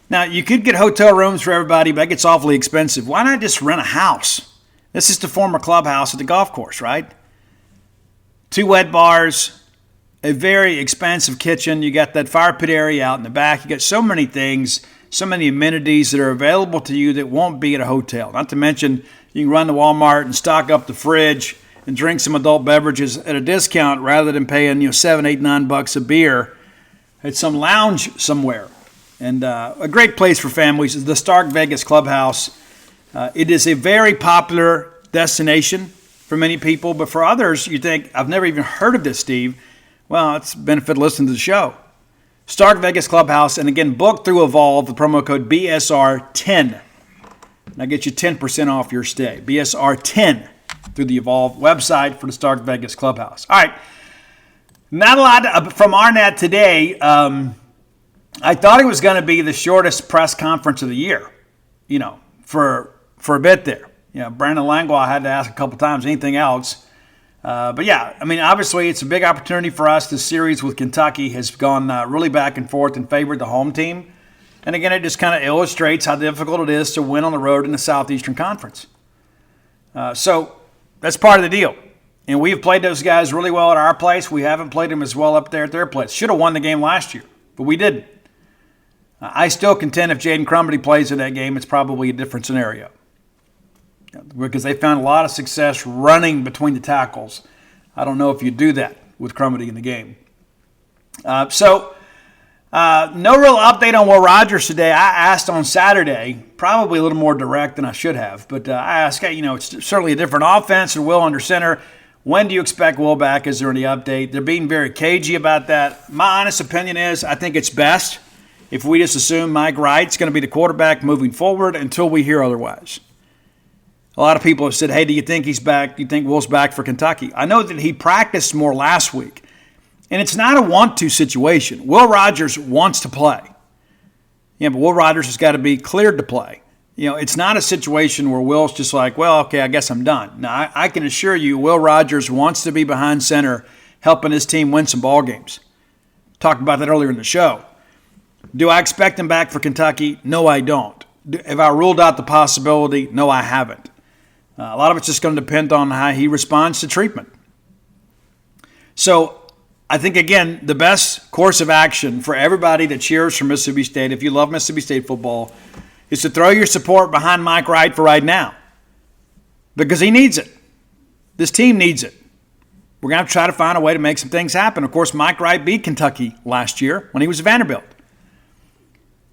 Now, you could get hotel rooms for everybody, but that gets awfully expensive. Why not just rent a house? This is the former clubhouse at the golf course, right? 2 wet bars, a very expansive kitchen. You got that fire pit area out in the back. You got so many things, so many amenities that are available to you that won't be at a hotel. Not to mention you can run to Walmart and stock up the fridge and drink some adult beverages at a discount rather than paying $7, $8, $9 a beer at some lounge somewhere. And a great place for families is the Stark Vegas Clubhouse. It is a very popular destination for many people, but for others, you think, I've never even heard of this, Steve. Well, it's a benefit to listen to the show. Stark Vegas Clubhouse, and again, book through Evolve, the promo code BSR10. That gets you 10% off your stay. BSR10 through the Evolve website for the Stark Vegas Clubhouse. All right, not a lot from Arnett today. I thought it was going to be the shortest press conference of the year, for a bit there. Brandon Langlois had to ask a couple times, anything else? But yeah, obviously it's a big opportunity for us. This series with Kentucky has gone really back and forth and favored the home team. And again, it just kind of illustrates how difficult it is to win on the road in the Southeastern Conference. So that's part of the deal. And we have played those guys really well at our place. We haven't played them as well up there at their place. Should have won the game last year, but we didn't. I still contend if Jaden Crumedy plays in that game, it's probably a different scenario. Because they found a lot of success running between the tackles. I don't know if you do that with Crumedy in the game. No real update on Will Rogers today. I asked on Saturday, probably a little more direct than I should have, but I asked, it's certainly a different offense and Will under center. When do you expect Will back? Is there any update? They're being very cagey about that. My honest opinion is I think it's best if we just assume Mike Wright's going to be the quarterback moving forward until we hear otherwise. A lot of people have said, hey, do you think he's back? Do you think Will's back for Kentucky? I know that he practiced more last week. And it's not a want-to situation. Will Rogers wants to play. But Will Rogers has got to be cleared to play. It's not a situation where Will's just like, well, okay, I guess I'm done. Now, I can assure you Will Rogers wants to be behind center helping his team win some ball games. Talked about that earlier in the show. Do I expect him back for Kentucky? No, I don't. Have I ruled out the possibility? No, I haven't. A lot of it's just going to depend on how he responds to treatment. So I think, again, the best course of action for everybody that cheers for Mississippi State, if you love Mississippi State football, is to throw your support behind Mike Wright for right now. Because he needs it. This team needs it. We're going to have to try to find a way to make some things happen. Of course, Mike Wright beat Kentucky last year when he was at Vanderbilt.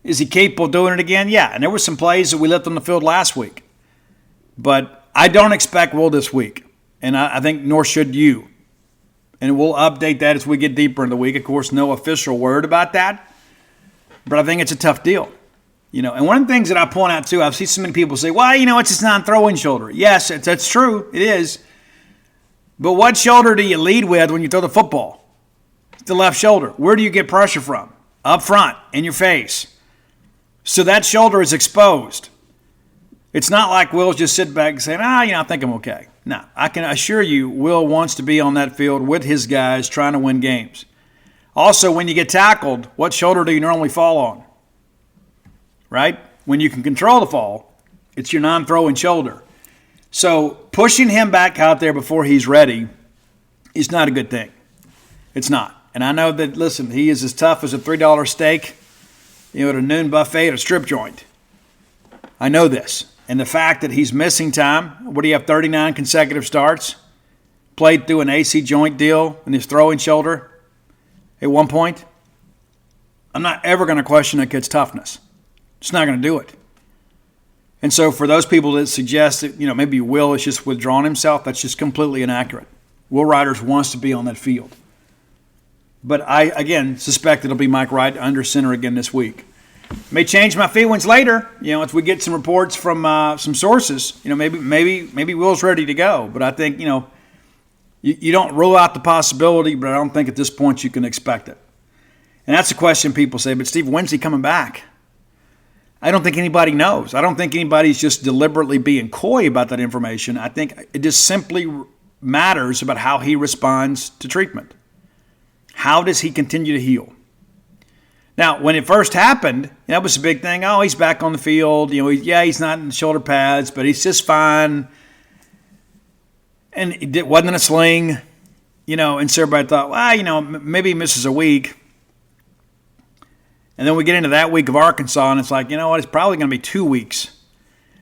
Is he capable of doing it again? Yeah, and there were some plays that we left on the field last week. But I don't expect Will this week, and I think nor should you. And we'll update that as we get deeper in the week. Of course, no official word about that, but I think it's a tough deal. And one of the things that I point out, too, I've seen so many people say, well, it's his non-throwing shoulder. Yes, that's true. It is. But what shoulder do you lead with when you throw the football? It's the left shoulder. Where do you get pressure from? Up front, in your face. So that shoulder is exposed. It's not like Will's just sitting back and saying, I think I'm okay. No, I can assure you Will wants to be on that field with his guys trying to win games. Also, when you get tackled, what shoulder do you normally fall on? Right? When you can control the fall, it's your non-throwing shoulder. So pushing him back out there before he's ready is not a good thing. It's not. And I know that, listen, he is as tough as a $3 steak, at a noon buffet at a strip joint. I know this. And the fact that he's missing time, what do you have, 39 consecutive starts? Played through an AC joint deal in his throwing shoulder at one point. I'm not ever going to question that kid's toughness. Just not going to do it. And so for those people that suggest that, maybe Will is just withdrawing himself, that's just completely inaccurate. Will Rogers wants to be on that field. But I, again, suspect it'll be Mike Wright under center again this week. May change my feelings later, if we get some reports from some sources. Maybe Will's ready to go. But I think, you don't rule out the possibility, but I don't think at this point you can expect it. And that's a question people say, but Steve, when's he coming back? I don't think anybody knows. I don't think anybody's just deliberately being coy about that information. I think it just simply matters about how he responds to treatment. How does he continue to heal? Now, when it first happened, that was a big thing. Oh, he's back on the field. He's not in the shoulder pads, but he's just fine. And it wasn't in a sling, and so everybody thought, well, maybe he misses a week. And then we get into that week of Arkansas, and it's like, you know what, it's probably going to be 2 weeks.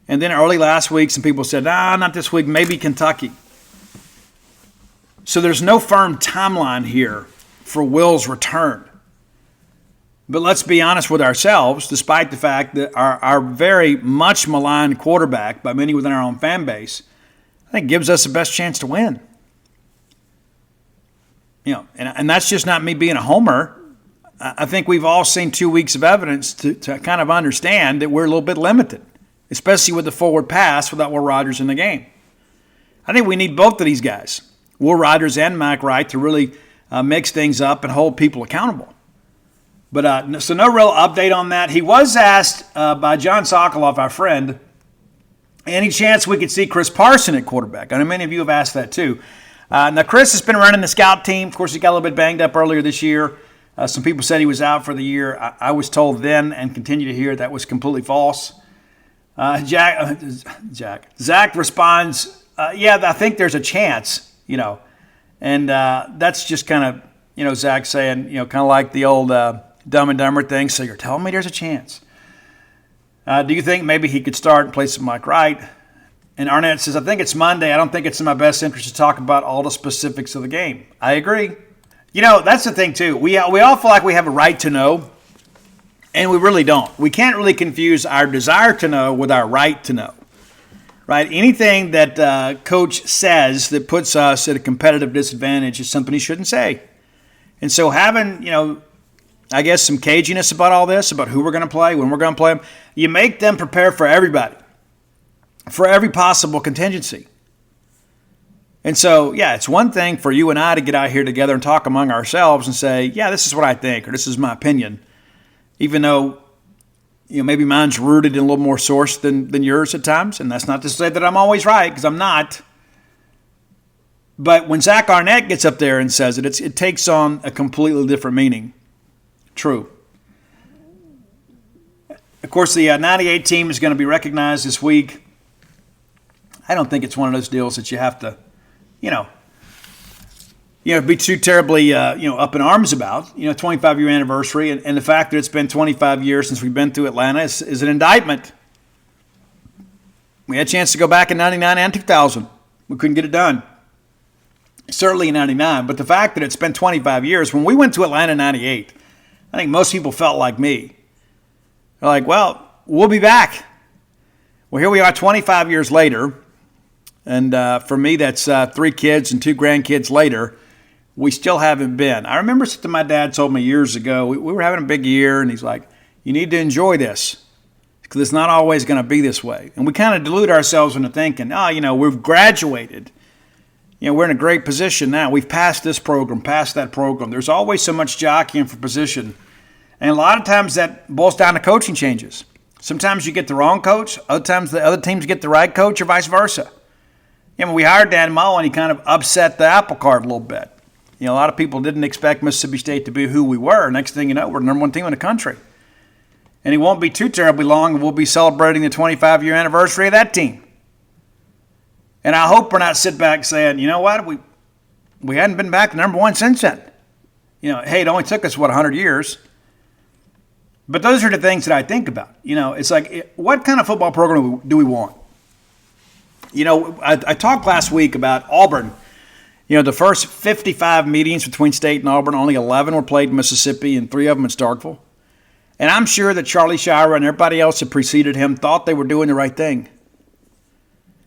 And then early last week, some people said, not this week, maybe Kentucky. So there's no firm timeline here for Will's return. But let's be honest with ourselves, despite the fact that our very much maligned quarterback by many within our own fan base, I think gives us the best chance to win. And that's just not me being a homer. I think we've all seen 2 weeks of evidence to kind of understand that we're a little bit limited, especially with the forward pass without Will Rogers in the game. I think we need both of these guys, Will Rogers and Mike Wright, to really mix things up and hold people accountable. But so no real update on that. He was asked by John Sokoloff, our friend, any chance we could see Chris Parson at quarterback? I know many of you have asked that too. Now, Chris has been running the scout team. Of course, he got a little bit banged up earlier this year. Some people said he was out for the year. I was told then and continue to hear that was completely false. Zach responds, yeah, I think there's a chance, And that's just kind of, Zach saying, kind of like the old Dumb and Dumber thing. So you're telling me there's a chance. Do you think maybe he could start in place of Mike Wright? And Arnett says, I think it's Monday. I don't think it's in my best interest to talk about all the specifics of the game. I agree. That's the thing, too. We all feel like we have a right to know, and we really don't. We can't really confuse our desire to know with our right to know, right? Anything that Coach says that puts us at a competitive disadvantage is something he shouldn't say. And so having, I guess some caginess about all this, about who we're going to play, when we're going to play them, you make them prepare for everybody, for every possible contingency. And so, yeah, it's one thing for you and I to get out here together and talk among ourselves and say, yeah, this is what I think, or this is my opinion, even though, maybe mine's rooted in a little more source than yours at times. And that's not to say that I'm always right, because I'm not. But when Zach Arnett gets up there and says it, it takes on a completely different meaning. True. Of course, the 98 team is going to be recognized this week. I don't think it's one of those deals that you have to, be too terribly, up in arms about. 25-year anniversary, and the fact that it's been 25 years since we've been to Atlanta is an indictment. We had a chance to go back in 99 and 2000. We couldn't get it done. Certainly in 99, but the fact that it's been 25 years, when we went to Atlanta in 98, I think most people felt like me. They're like, well, we'll be back. Well, here we are 25 years later. And for me, that's 3 kids and 2 grandkids later. We still haven't been. I remember something my dad told me years ago. We were having a big year, and he's like, you need to enjoy this because it's not always going to be this way. And we kind of delude ourselves into thinking, we've graduated. We're in a great position now. We've passed this program, passed that program. There's always so much jockeying for position. And a lot of times that boils down to coaching changes. Sometimes you get the wrong coach. Other times the other teams get the right coach or vice versa. When we hired Dan Mullen, he kind of upset the apple cart a little bit. A lot of people didn't expect Mississippi State to be who we were. Next thing you know, we're the number 1 team in the country. And it won't be too terribly long. We'll be celebrating the 25-year anniversary of that team. And I hope we're not sitting back saying, you know what, we hadn't been back to number 1 since then. Hey, it only took us, 100 years. But those are the things that I think about. It's like, what kind of football program do we want? I talked last week about Auburn. The first 55 meetings between State and Auburn, only 11 were played in Mississippi and 3 of them in Starkville. And I'm sure that Charlie Shira and everybody else that preceded him thought they were doing the right thing.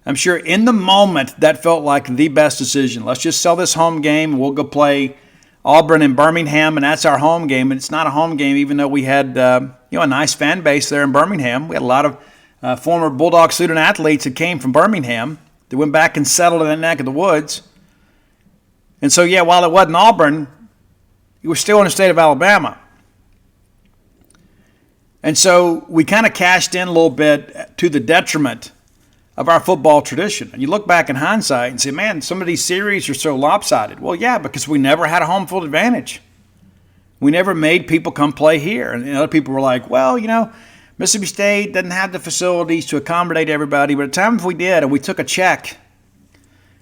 I'm sure in the moment that felt like the best decision. Let's just sell this home game and we'll go play Auburn and Birmingham, and that's our home game. And it's not a home game, even though we had a nice fan base there in Birmingham. We had a lot of former Bulldog student athletes that came from Birmingham that went back and settled in that neck of the woods. And so, while it wasn't Auburn, it was still in the state of Alabama. And so we kind of cashed in a little bit to the detriment of our football tradition. And you look back in hindsight and say, man, some of these series are so lopsided. Well, yeah, because we never had a home field advantage. We never made people come play here. And other people were like, well, Mississippi State doesn't have the facilities to accommodate everybody. But at times we did, and we took a check.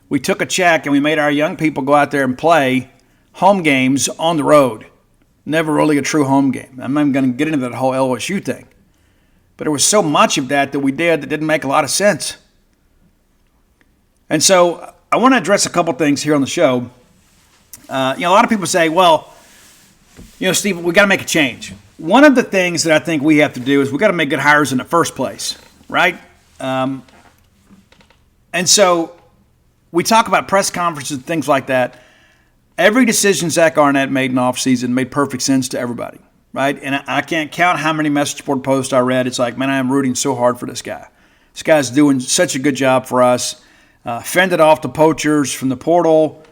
we took a check and we made our young people go out there and play home games on the road. Never really a true home game. I'm not even going to get into that whole LSU thing. But there was so much of that we did that didn't make a lot of sense. And so I want to address a couple things here on the show. A lot of people say, well, Steve, we got to make a change. One of the things that I think we have to do is we got to make good hires in the first place, right? And so we talk about press conferences and things like that. Every decision Zach Arnett made in offseason made perfect sense to everybody, right? And I can't count how many message board posts I read. It's like, man, I am rooting so hard for this guy. This guy's doing such a good job for us. Fended off the poachers from the portal,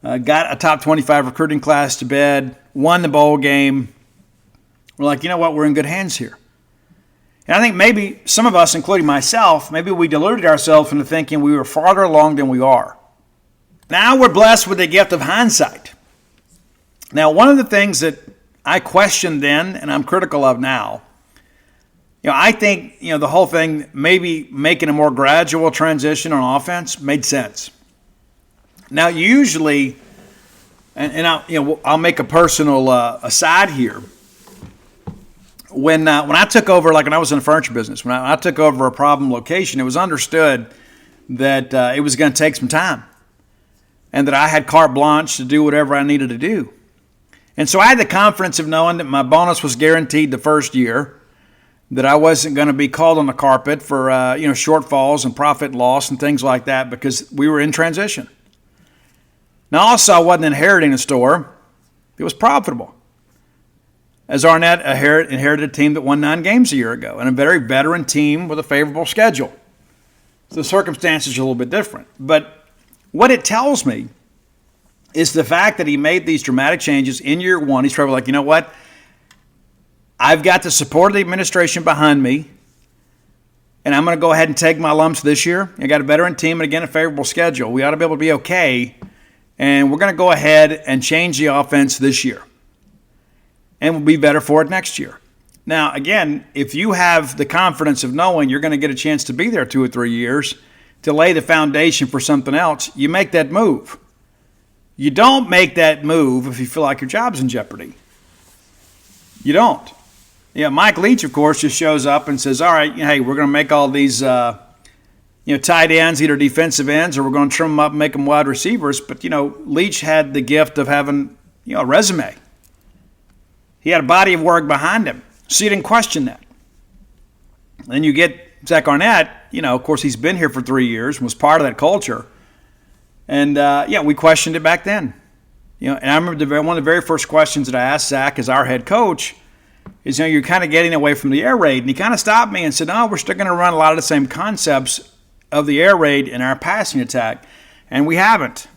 got a top 25 recruiting class to bed, won the bowl game. We're like, you know what? We're in good hands here. And I think maybe some of us, including myself, maybe we deluded ourselves into thinking we were farther along than we are. Now we're blessed with the gift of hindsight. Now, one of the things that I questioned then and I'm critical of now, I think, the whole thing, maybe making a more gradual transition on offense made sense. Now, usually, and I'll make a personal aside here. When I took over, like when I was in the furniture business, when I took over a problem location, it was understood that it was going to take some time and that I had carte blanche to do whatever I needed to do. And so I had the confidence of knowing that my bonus was guaranteed the first year, that I wasn't going to be called on the carpet for shortfalls and profit loss and things like that because we were in transition. Now, also, I wasn't inheriting a store. It was profitable. As Arnett inherited a team that won 9 games a year ago and a very veteran team with a favorable schedule. So the circumstances are a little bit different. But what it tells me is the fact that he made these dramatic changes in year one. He's probably like, you know what? I've got the support of the administration behind me, and I'm going to go ahead and take my lumps this year. I got a veteran team and, again, a favorable schedule. We ought to be able to be okay, and we're going to go ahead and change the offense this year, and we'll be better for it next year. Now, again, if you have the confidence of knowing you're going to get a chance to be there 2 or 3 years to lay the foundation for something else, you make that move. You don't make that move if you feel like your job's in jeopardy. You don't. Mike Leach, of course, just shows up and says, all right, hey, we're going to make all these tight ends, either defensive ends, or we're going to trim them up and make them wide receivers. But, Leach had the gift of having, a resume. He had a body of work behind him. So you didn't question that. Then you get Zach Arnett, of course, he's been here for 3 years and was part of that culture. And, we questioned it back then. And I remember one of the very first questions that I asked Zach as our head coach is, you're kind of getting away from the air raid. And he kind of stopped me and said, no, we're still going to run a lot of the same concepts of the air raid in our passing attack. And we haven't.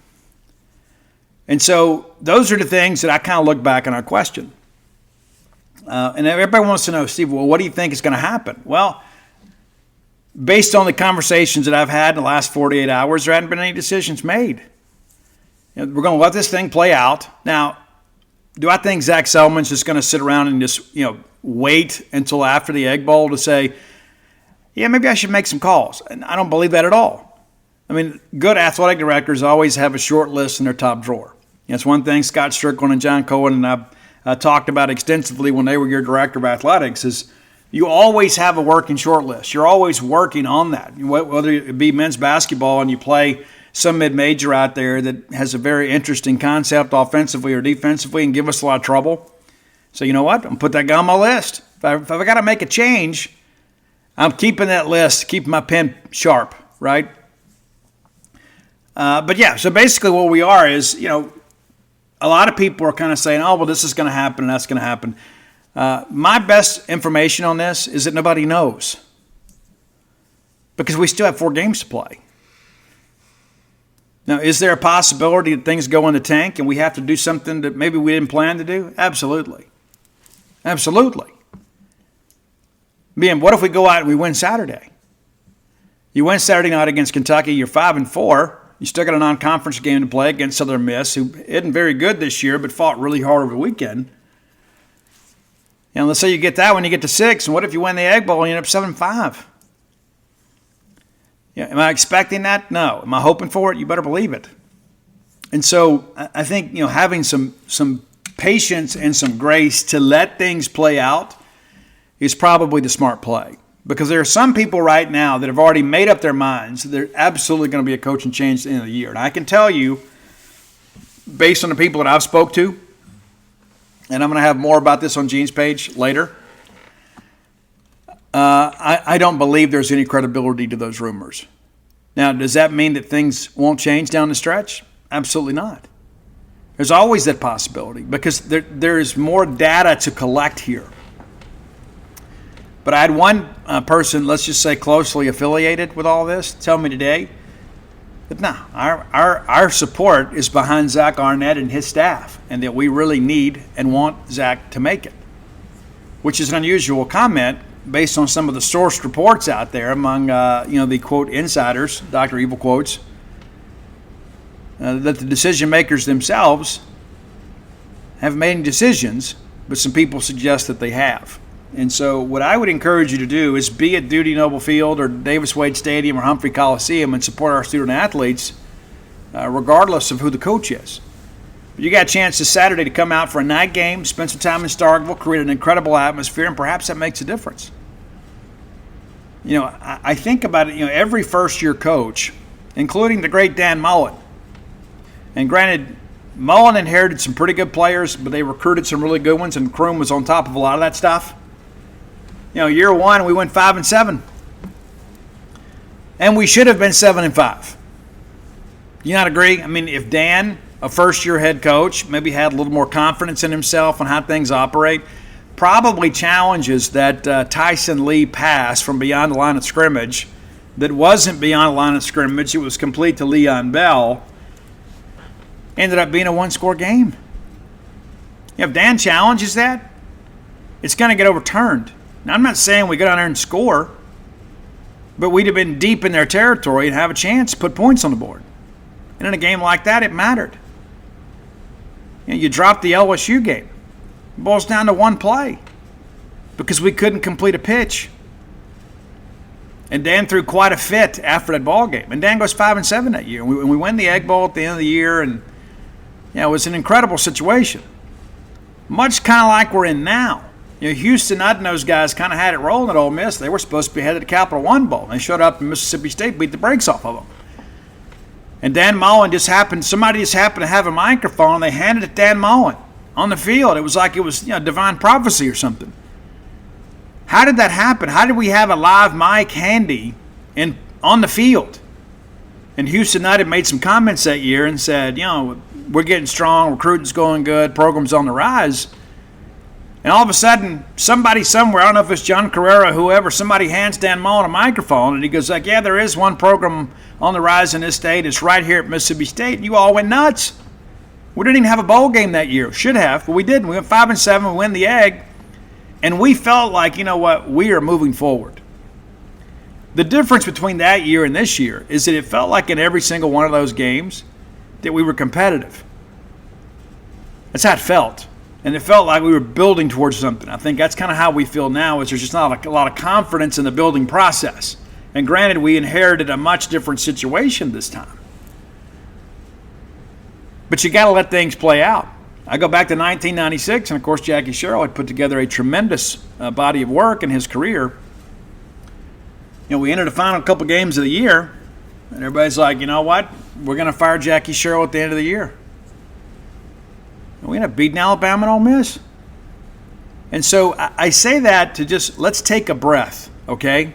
And so those are the things that I kind of look back and I question. And everybody wants to know, Steve, well, what do you think is going to happen? Well, based on the conversations that I've had in the last 48 hours, there hadn't been any decisions made. We're going to let this thing play out. Now, do I think Zach Selman's just going to sit around and just, wait until after the Egg Bowl to say, yeah, maybe I should make some calls? And I don't believe that at all. I mean, good athletic directors always have a short list in their top drawer. It's one thing Scott Strickland and John Cohen and I talked about extensively when they were your director of athletics is you always have a working short list. You're always working on that. Whether it be men's basketball and you play some mid-major out there that has a very interesting concept offensively or defensively and give us a lot of trouble. So you know what? I'm going to put that guy on my list. If I got to make a change, I'm keeping that list, keeping my pen sharp, right? But yeah, so basically what we are is, a lot of people are kind of saying, oh, well, this is going to happen and that's going to happen. My best information on this is that nobody knows because we still have 4 games to play. Now, is there a possibility that things go in the tank and we have to do something that maybe we didn't plan to do? Absolutely. Absolutely. What if we go out and we win Saturday? You win Saturday night against Kentucky, you're 5-4. You still got a non-conference game to play against Southern Miss, who isn't very good this year but fought really hard over the weekend. Let's say you get that when you get to 6, and what if you win the Egg Bowl and you end up 7-5? Yeah, am I expecting that? No. Am I hoping for it? You better believe it. And so I think, having some patience and some grace to let things play out is probably the smart play. Because there are some people right now that have already made up their minds that they're absolutely going to be a coaching change at the end of the year. And I can tell you, based on the people that I've spoke to, and I'm going to have more about this on Gene's page later, I don't believe there's any credibility to those rumors. Now, does that mean that things won't change down the stretch? Absolutely not. There's always that possibility because there's more data to collect here. But I had one person, let's just say closely affiliated with all this, tell me today that no, our support is behind Zach Arnett and his staff, and that we really need and want Zach to make it, which is an unusual comment based on some of the sourced reports out there among the quote insiders, Dr. Evil quotes, that the decision makers themselves have made decisions, but some people suggest that they have. And so what I would encourage you to do is be at Duty Noble Field or Davis Wade Stadium or Humphrey Coliseum and support our student athletes, regardless of who the coach is. But you got a chance this Saturday to come out for a night game, spend some time in Starkville, create an incredible atmosphere, and perhaps that makes a difference. I think about it, every first-year coach, including the great Dan Mullen, and granted, Mullen inherited some pretty good players, but they recruited some really good ones, and Kroom was on top of a lot of that stuff. Year one, we went 5-7. And we should have been 7-5. You not agree? I mean, if Dan, a first-year head coach, maybe had a little more confidence in himself on how things operate, probably challenges that Tyson Lee pass from beyond the line of scrimmage that wasn't beyond the line of scrimmage, it was complete to Leon Bell, ended up being a one-score game. If Dan challenges that, it's going to get overturned. Now, I'm not saying we go down there and score, but we'd have been deep in their territory and have a chance to put points on the board. And in a game like that, it mattered. You dropped the LSU game. It boils down to one play because we couldn't complete a pitch. And Dan threw quite a fit after that ball game. And Dan goes 5-7 that year. And we win the Egg Bowl at the end of the year, and it was an incredible situation. Much kind of like we're in now. Houston, and those guys kind of had it rolling at Ole Miss. They were supposed to be headed to Capital One Bowl. They showed up in Mississippi State, beat the brakes off of them. And Dan Mullen somebody just happened to have a microphone, and they handed it to Dan Mullen on the field. It was like it was divine prophecy or something. How did that happen? How did we have a live mic handy on the field? And Houston United made some comments that year and said, we're getting strong, recruiting's going good, program's on the rise. And all of a sudden, somebody somewhere, I don't know if it's John Carrera, whoever, somebody hands Dan Mullen a microphone, and he goes like, there is one program on the rise in this state. It's right here at Mississippi State. And you all went nuts. We didn't even have a bowl game that year. Should have, but we didn't. We went 5-7, we win the Egg, and we felt like, we are moving forward. The difference between that year and this year is that it felt like in every single one of those games that we were competitive. That's how it felt. And it felt like we were building towards something. I think that's kind of how we feel now, is there's just not a lot of confidence in the building process. And granted, we inherited a much different situation this time. But you got to let things play out. I go back to 1996, and of course Jackie Sherrill had put together a tremendous body of work in his career. We entered the final couple games of the year, and everybody's like, you know what? We're going to fire Jackie Sherrill at the end of the year. We end up beating Alabama and Ole Miss. And so I say that to just, let's take a breath, okay?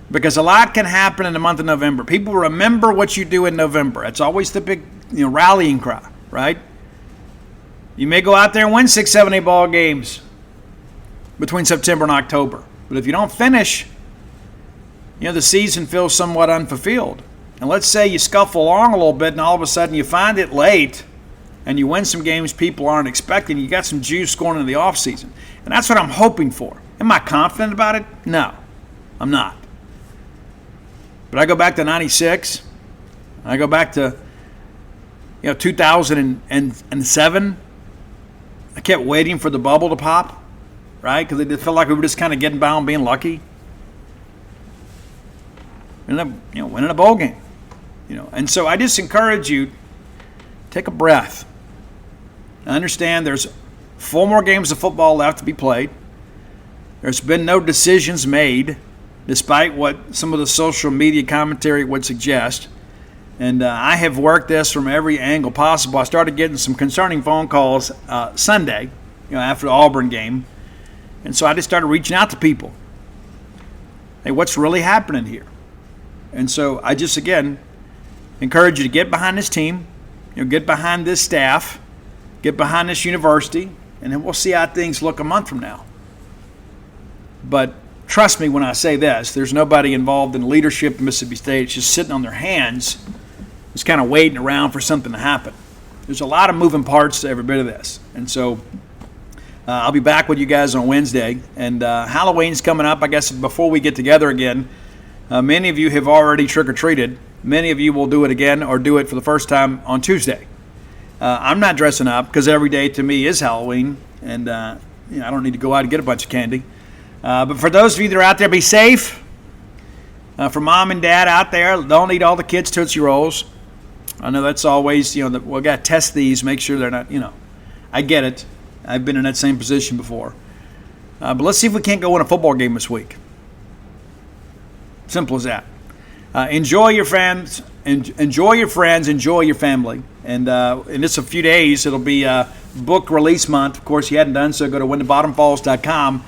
Because a lot can happen in the month of November. People remember what you do in November. That's always the big rallying cry, right? You may go out there and win 6, 7, 8 ball games between September and October. But if you don't finish, the season feels somewhat unfulfilled. And let's say you scuffle along a little bit and all of a sudden you find it late and you win some games people aren't expecting, you got some juice going into the offseason. And that's what I'm hoping for. Am I confident about it? No, I'm not. But I go back to 96. I go back to 2007. I kept waiting for the bubble to pop, right? Because it felt like we were just kind of getting by on being lucky. winning a bowl game. And so I just encourage you, take a breath. I understand there's 4 more games of football left to be played. There's been no decisions made, despite what some of the social media commentary would suggest. And I have worked this from every angle possible. I started getting some concerning phone calls Sunday, after the Auburn game. And so I just started reaching out to people. Hey, what's really happening here? And so I just, again, encourage you to get behind this team, get behind this staff, get behind this university, and then we'll see how things look a month from now. But trust me when I say this, there's nobody involved in leadership in Mississippi State. It's just sitting on their hands, just kind of waiting around for something to happen. There's a lot of moving parts to every bit of this. And so I'll be back with you guys on Wednesday. And Halloween's coming up. I guess before we get together again, many of you have already trick-or-treated. Many of you will do it again or do it for the first time on Tuesday. I'm not dressing up because every day to me is Halloween. And I don't need to go out and get a bunch of candy. But for those of you that are out there, be safe. For mom and dad out there, don't eat all the kids' Tootsie Rolls. I know that's always, we got to test these, make sure they're not, I get it. I've been in that same position before. But let's see if we can't go win a football game this week. Simple as that. Enjoy your friends, enjoy your family. And in just a few days, it'll be book release month. Of course, if you hadn't done so, go to whenthebottomfalls.com.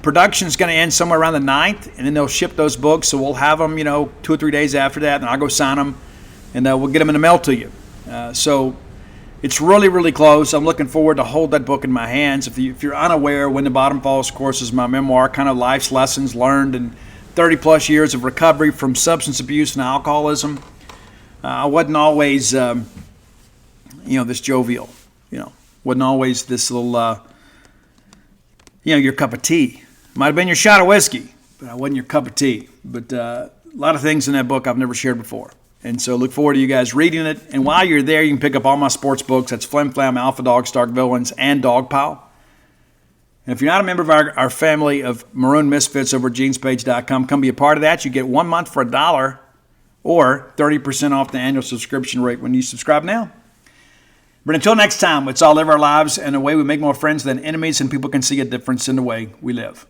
Production's going to end somewhere around the 9th, and then they'll ship those books. So we'll have them, 2 or 3 days after that, and I'll go sign them, and we'll get them in the mail to you. So it's really, really close. I'm looking forward to hold that book in my hands. If you're unaware, When the Bottom Falls, of course, is my memoir, kind of life's lessons learned in 30-plus years of recovery from substance abuse and alcoholism. I wasn't always, this jovial, wasn't always this little, your cup of tea. Might have been your shot of whiskey, but I wasn't your cup of tea. But a lot of things in that book I've never shared before. And so look forward to you guys reading it. And while you're there, you can pick up all my sports books. That's Flim Flam, Alpha Dog, Stark Villains, and Dog Pile. And if you're not a member of our family of Maroon Misfits over at genespage.com, come be a part of that. You get 1 month for $1 or 30% off the annual subscription rate when you subscribe now. But until next time, let's all live our lives in a way we make more friends than enemies, and people can see a difference in the way we live.